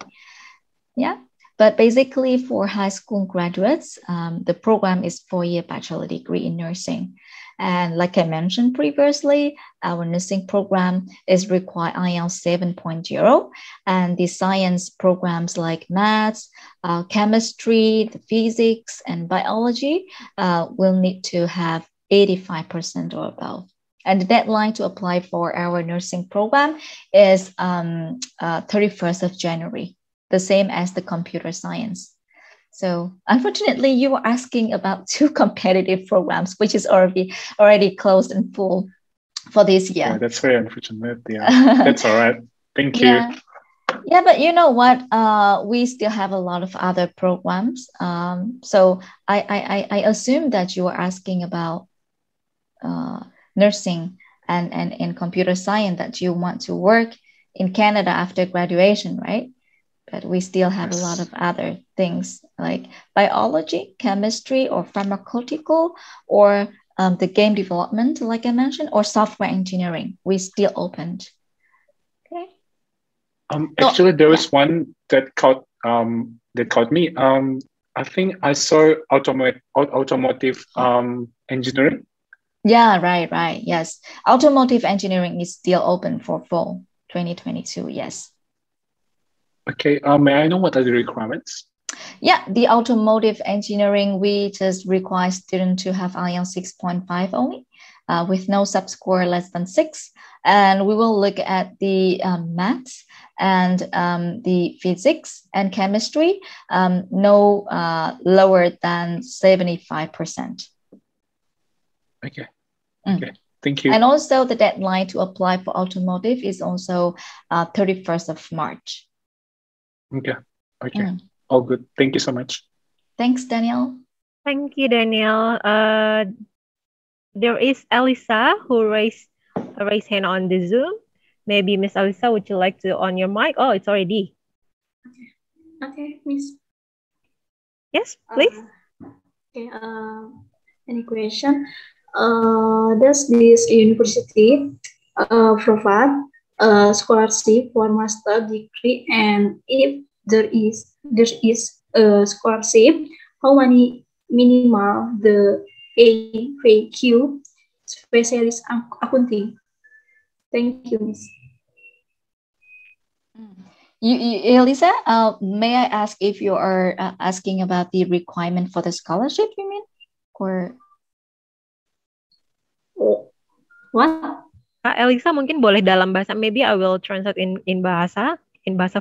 Yeah. But basically for high school graduates, the program is 4-year bachelor degree in nursing. And like I mentioned previously, our nursing program is required IELTS 7.0, and the science programs like maths, chemistry, the physics, and biology will need to have 85% or above. And the deadline to apply for our nursing program is 31st of January, the same as the computer science. So unfortunately, you were asking about 2 competitive programs, which is already closed and full for this year. Yeah, that's very unfortunate. Yeah, that's all right. Thank you. Yeah, but you know what? We still have a lot of other programs. So I assume that you are asking about nursing and computer science, that you want to work in Canada after graduation, right? But we still have a lot of other things like biology, chemistry, or pharmaceutical, or the game development, like I mentioned, or software engineering. We still opened. Okay. Actually, there was one that caught me. I think I saw automotive engineering. Yeah, right. Yes, automotive engineering is still open for fall 2022. Yes. Okay, may I know what are the requirements? Yeah, the automotive engineering, we just require students to have IELTS 6.5 only, with no sub-score less than 6. And we will look at the maths and the physics and chemistry, no lower than 75%. Okay, thank you. And also the deadline to apply for automotive is also 31st of March. Okay. All good. Thank you so much. Thanks, Daniel. Thank you, Daniel. There is Elisa who raised hand on the Zoom. Maybe Miss Elisa, would you like to on your mic? Oh, it's already. Okay, Miss. Yes, please. Okay. Any question? Does this university provide a scholarship for master degree, and if there is a scholarship, how many minimal the AFQ specialist accounting? Thank you, Miss. Elisa, may I ask if you are asking about the requirement for the scholarship, you mean? Or what? Elisa, mungkin boleh dalam bahasa. Maybe I will translate in bahasa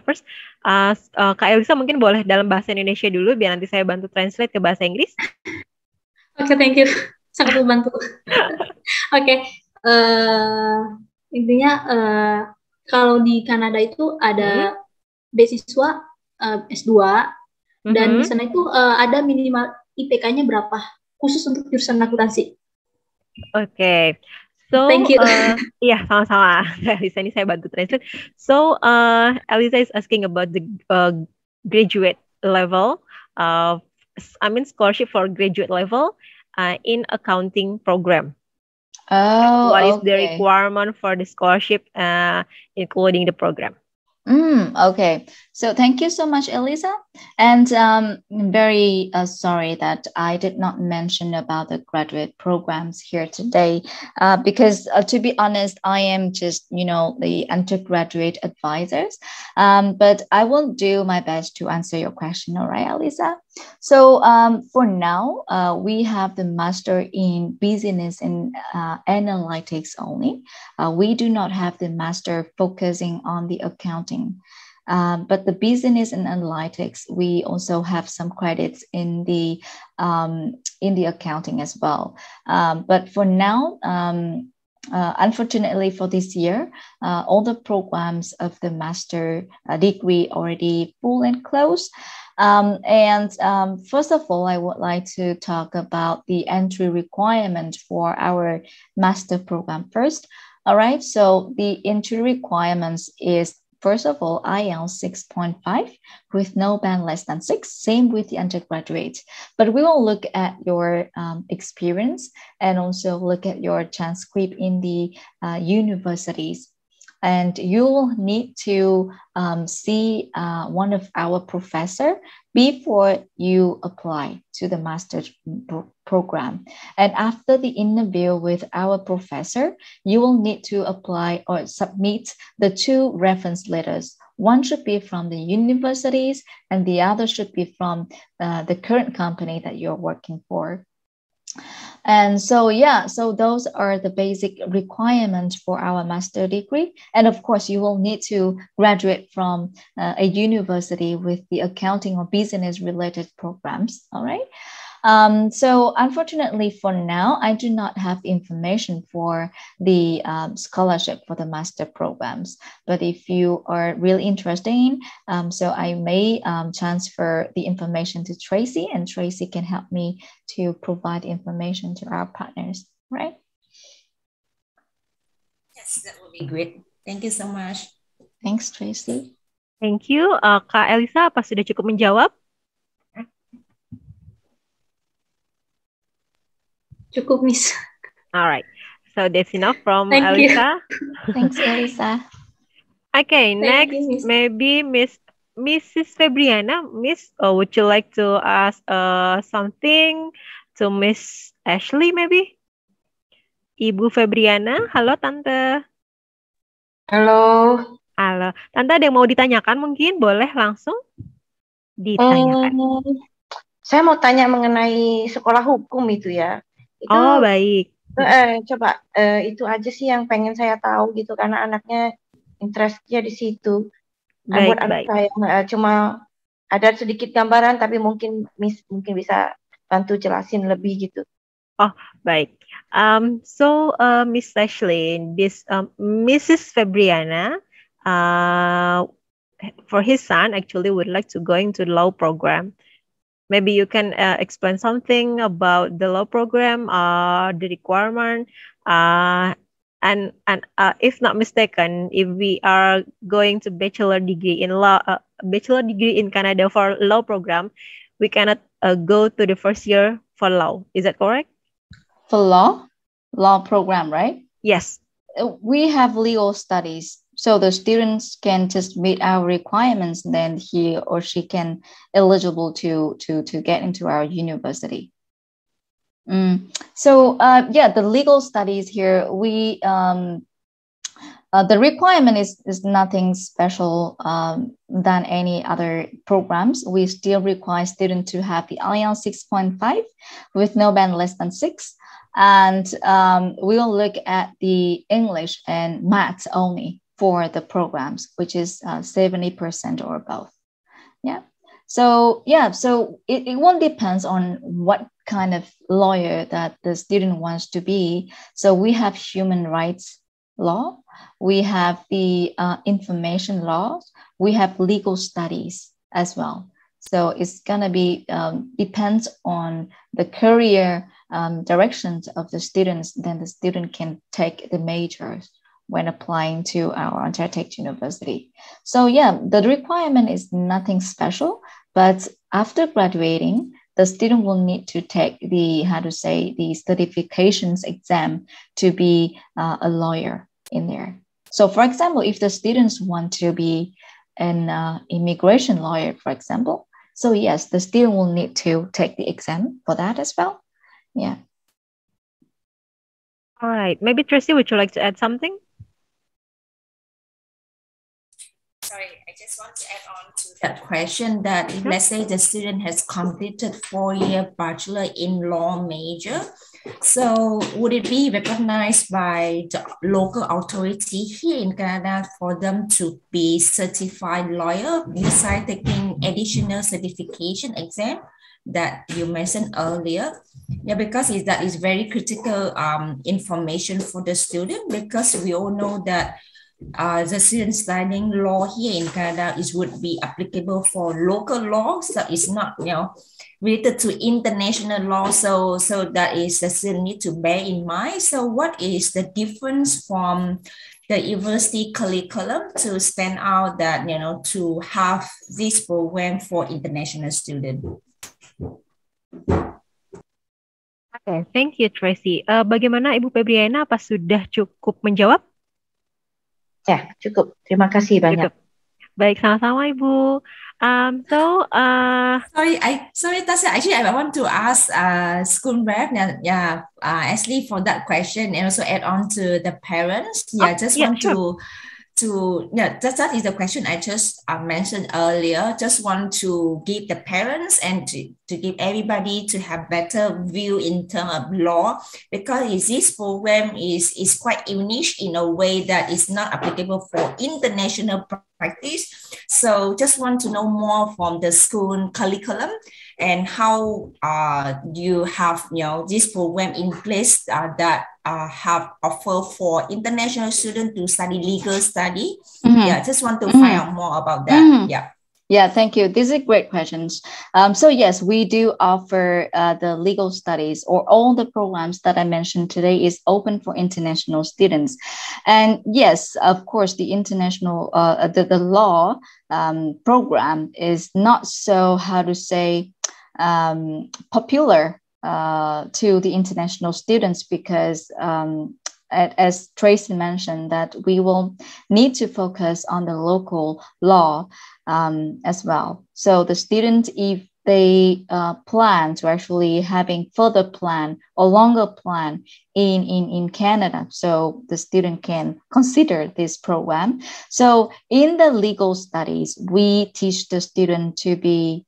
first. Kak Elisa mungkin boleh dalam bahasa Indonesia dulu, biar nanti saya bantu translate ke bahasa Inggris. Oke, thank you. Sangat membantu. Oke, intinya kalau di Kanada itu ada beasiswa S2, dan di sana itu ada minimal IPK-nya berapa, khusus untuk jurusan akuntansi. Oke. So, thank you. Yeah, sama-sama. Elisa, ini saya bantu translate. So, Elisa is asking about the graduate level scholarship for graduate level in accounting program. Oh, what is the requirement for the scholarship, including the program? Okay, so thank you so much, Elisa. And I'm very sorry that I did not mention about the graduate programs here today, because to be honest, I am just, the undergraduate advisors. But I will do my best to answer your question. All right, Elisa. So for now, we have the master in business and analytics only. We do not have the master focusing on the accounting. But the business and analytics, we also have some credits in the accounting as well. But for now, unfortunately for this year, all the programs of the master degree already full and closed. First of all, I would like to talk about the entry requirement for our master program first. All right, so the entry requirements is, first of all, IELTS 6.5 with no band less than 6, same with the undergraduate. But we will look at your experience and also look at your transcript in the universities. and you'll need to see one of our professor before you apply to the master's program. And after the interview with our professor, you will need to apply or submit the 2 reference letters. One should be from the universities and the other should be from the current company that you're working for. And so, so those are the basic requirements for our master degree. And of course, you will need to graduate from a university with the accounting or business related programs. All right. So unfortunately for now, I do not have information for the scholarship for the master programs. But if you are really interested in, so I may transfer the information to Tracy, and Tracy can help me to provide information to our partners, right? Yes, that would be great. Thank you so much. Thanks, Tracy. Thank you. Kak Elisa, apa sudah cukup menjawab? Cukup, Miss. All right. So that's enough from Thank Elisa. Thanks, Elisa. Okay, Thank next, you, Miss. maybe Mrs. Febriana. Miss, would you like to ask something to Miss Ashley, maybe? Ibu Febriana, halo Tante. Halo. Halo. Tante, ada yang mau ditanyakan mungkin? Boleh langsung ditanyakan. Saya mau tanya mengenai sekolah hukum itu ya. Itu, oh, baik. Coba itu aja sih yang pengen saya tahu gitu, karena anaknya interestnya di situ. Buat anak saya cuma ada sedikit gambaran, tapi mungkin bisa bantu jelasin lebih gitu. Oh, baik. So Miss Ashley, this Mrs. Febriana, for his son actually would like to go into the law program. Maybe you can explain something about the law program, the requirement, and if not mistaken, if we are going to bachelor degree in law, bachelor degree in Canada for law program, we cannot go to the first year for law. Is that correct? For law program, right? Yes. We have legal studies. So the students can just meet our requirements, then he or she can eligible to get into our university. So the legal studies here, we the requirement is nothing special than any other programs. We still require students to have the IELTS 6.5 with no band less than 6. And we will look at the English and maths only for the programs, which is 70% or above. So it won't depends on what kind of lawyer that the student wants to be. So we have human rights law, we have the information laws, we have legal studies as well. So it's gonna be depends on the career directions of the students. Then the student can take the majors when applying to our Ontario Tech University. So the requirement is nothing special, but after graduating, the student will need to take the certifications exam to be a lawyer in there. So for example, if the students want to be an immigration lawyer, for example, so yes, the student will need to take the exam for that as well. Yeah. All right. Maybe Tracy, would you like to add something? Sorry, I just want to add on to that question that if let's say the student has completed 4-year bachelor in law major, so would it be recognized by the local authority here in Canada for them to be certified lawyer besides taking additional certification exam that you mentioned earlier? Because that is very critical information for the student, because we all know that the student studying law here in Canada would be applicable for local law, so it's not related to international law. So that is the student need to bear in mind. So what is the difference from the university curriculum to stand out that to have this program for international students? Okay, thank you Tracy. Bagaimana Ibu Febriana, apa sudah cukup menjawab? Ya, cukup. Terima kasih banyak. Cukup. Baik, sama-sama Ibu. Sorry, Tasha. Actually, I want to ask school rep. Actually, for that question, and also add on to the parents. Sure. That is the question I just mentioned earlier. Just want to give the parents and to give everybody to have better view in terms of law, because this program is quite unique in a way that is not applicable for international practice. So just want to know more from the school curriculum and how you have this program in place that have offer for international students to study legal study. Just want to find out more about that. Yeah, thank you. These are great questions. So yes, we do offer the legal studies, or all the programs that I mentioned today is open for international students. And yes, of course, the international, the law program is not so, how to say, popular to the international students, because as Tracy mentioned, that we will need to focus on the local law as well. So the students, if they plan to actually having further plan or longer plan in Canada, so the student can consider this program. So in the legal studies, we teach the student to be,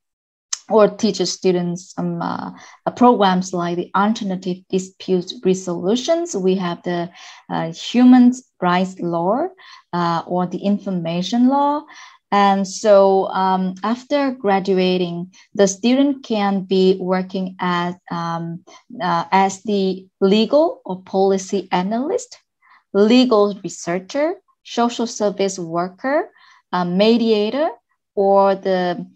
or teach students some programs like the alternative dispute resolutions. We have the human rights law or the information law. And so after graduating, the student can be working as the legal or policy analyst, legal researcher, social service worker, mediator, or the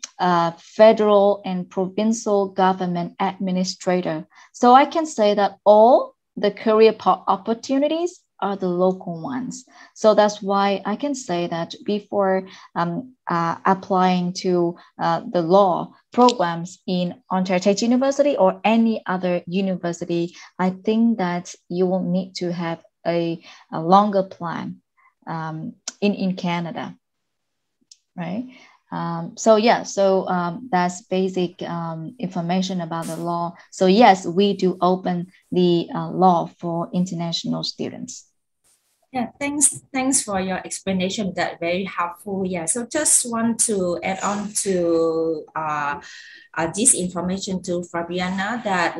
federal and provincial government administrator. So I can say that all the career opportunities are the local ones. So that's why I can say that before applying to the law programs in Ontario Tech University or any other university, I think that you will need to have a longer plan in Canada, right? So that's basic information about the law. So yes, we do open the law for international students. Yeah, thanks for your explanation. That very helpful. Yeah, so just want to add on to this information to Fabiana, that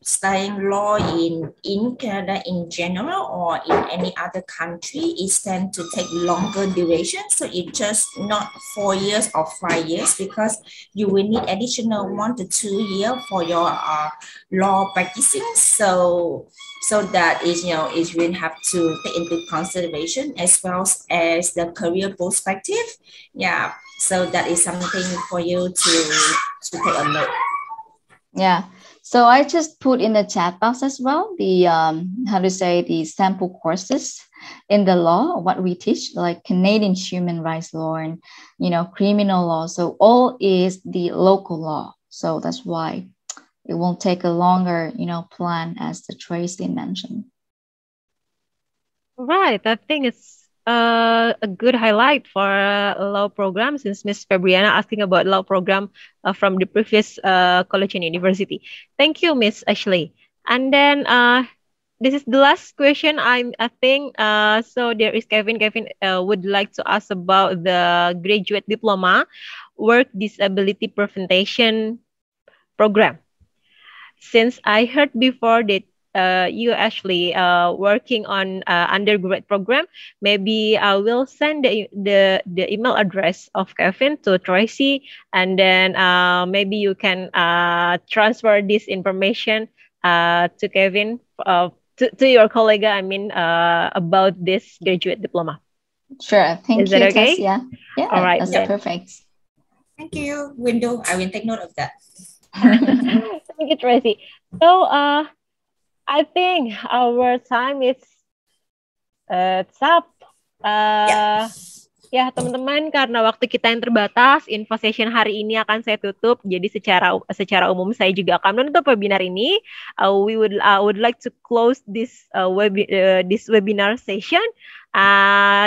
studying law in Canada in general or in any other country is tend to take longer duration. So it's just not 4 years or 5 years, because you will need additional 1 to 2 years for your law practicing. So that is, is really have to take into consideration, as well as the career perspective. Yeah, so that is something for you to take a note. Yeah, so I just put in the chat box as well the the sample courses in the law, what we teach, like Canadian human rights law and criminal law. So all is the local law. So that's why it won't take a longer, plan, as the Tracy mentioned. Right. I think it's a good highlight for law program, since Miss Fabriana asking about law program from the previous college and university. Thank you, Miss Ashley. And then this is the last question. I think so. There is Kevin. Kevin would like to ask about the graduate diploma work disability prevention program. Since I heard before that you actually working on undergrad program, maybe I will send the email address of Kevin to Tracy, and then maybe you can transfer this information to Kevin, to your colleague, about this graduate diploma. Sure. Thank you, okay? Tess. Yeah, all right, that's perfect. Thank you, Window. I will take note of that. Thank you, Tracy. So I think our time is up. Ya, teman-teman, karena waktu kita yang terbatas, info session hari ini akan saya tutup. Jadi secara umum saya juga akan menutup webinar ini. We would like to close this webinar session.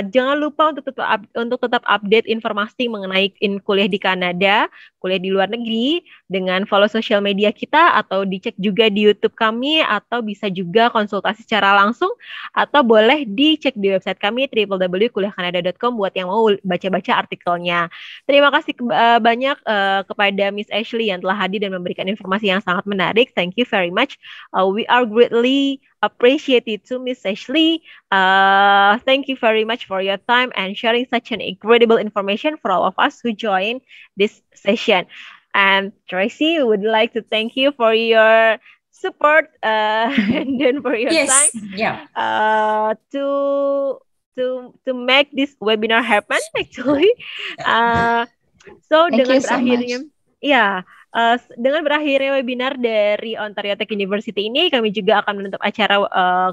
Jangan lupa untuk tetap update informasi mengenai kuliah di Kanada, kuliah di luar negeri, dengan follow sosial media kita, atau dicek juga di YouTube kami, atau bisa juga konsultasi secara langsung, atau boleh dicek di website kami www.kuliahkanada.com buat yang mau baca-baca artikelnya. Terima kasih banyak kepada Miss Ashley yang telah hadir dan memberikan informasi yang sangat menarik. Thank you very much. We are greatly appreciated to Miss Ashley. Thank you very much for your time and sharing such an incredible information for all of us who join this session. And Tracy, would like to thank you for your support and then for your time to make this webinar happen actually. Dengan berakhirnya dengan berakhirnya webinar dari Ontario Tech University ini, kami juga akan menutup acara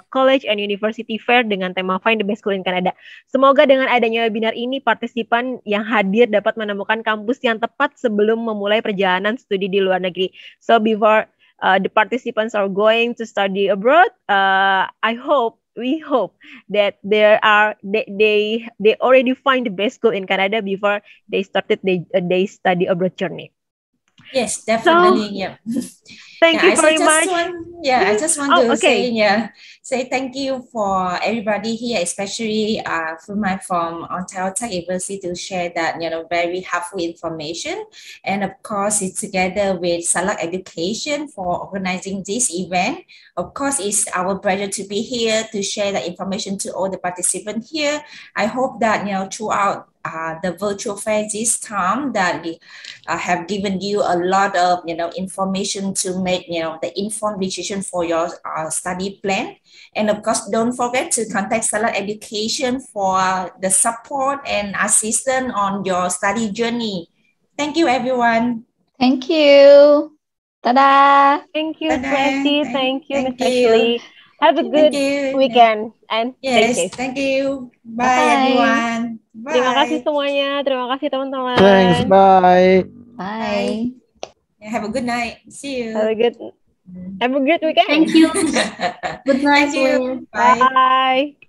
College and University Fair dengan tema Find the Best School in Canada. Semoga dengan adanya webinar ini, partisipan yang hadir dapat menemukan kampus yang tepat sebelum memulai perjalanan studi di luar negeri. So before the participants are going to study abroad, we hope that they already find the best school in Canada before they started their study abroad journey. Yes, definitely. Thank you very much. I just want to say thank you for everybody here, especially from Ontario Tech University, to share that very helpful information. And of course, it's together with Salak Education for organizing this event. Of course, it's our pleasure to be here to share the information to all the participants here. I hope that throughout the virtual fair this time that we have given you a lot of information to make the informed decision for your study plan. And of course, don't forget to contact Salak Education for the support and assistance on your study journey. Thank you, everyone. Thank you. Ta-da. Thank you, Tracy. Thank you, Ms. Ashley. Have a good weekend and stay safe. Thank you. Bye, everyone. Bye. Terima kasih semuanya. Terima kasih teman-teman. Thanks. Bye. Bye. Have a good night. See you. Have a good weekend. Thank you. Good night. Thank you. Bye.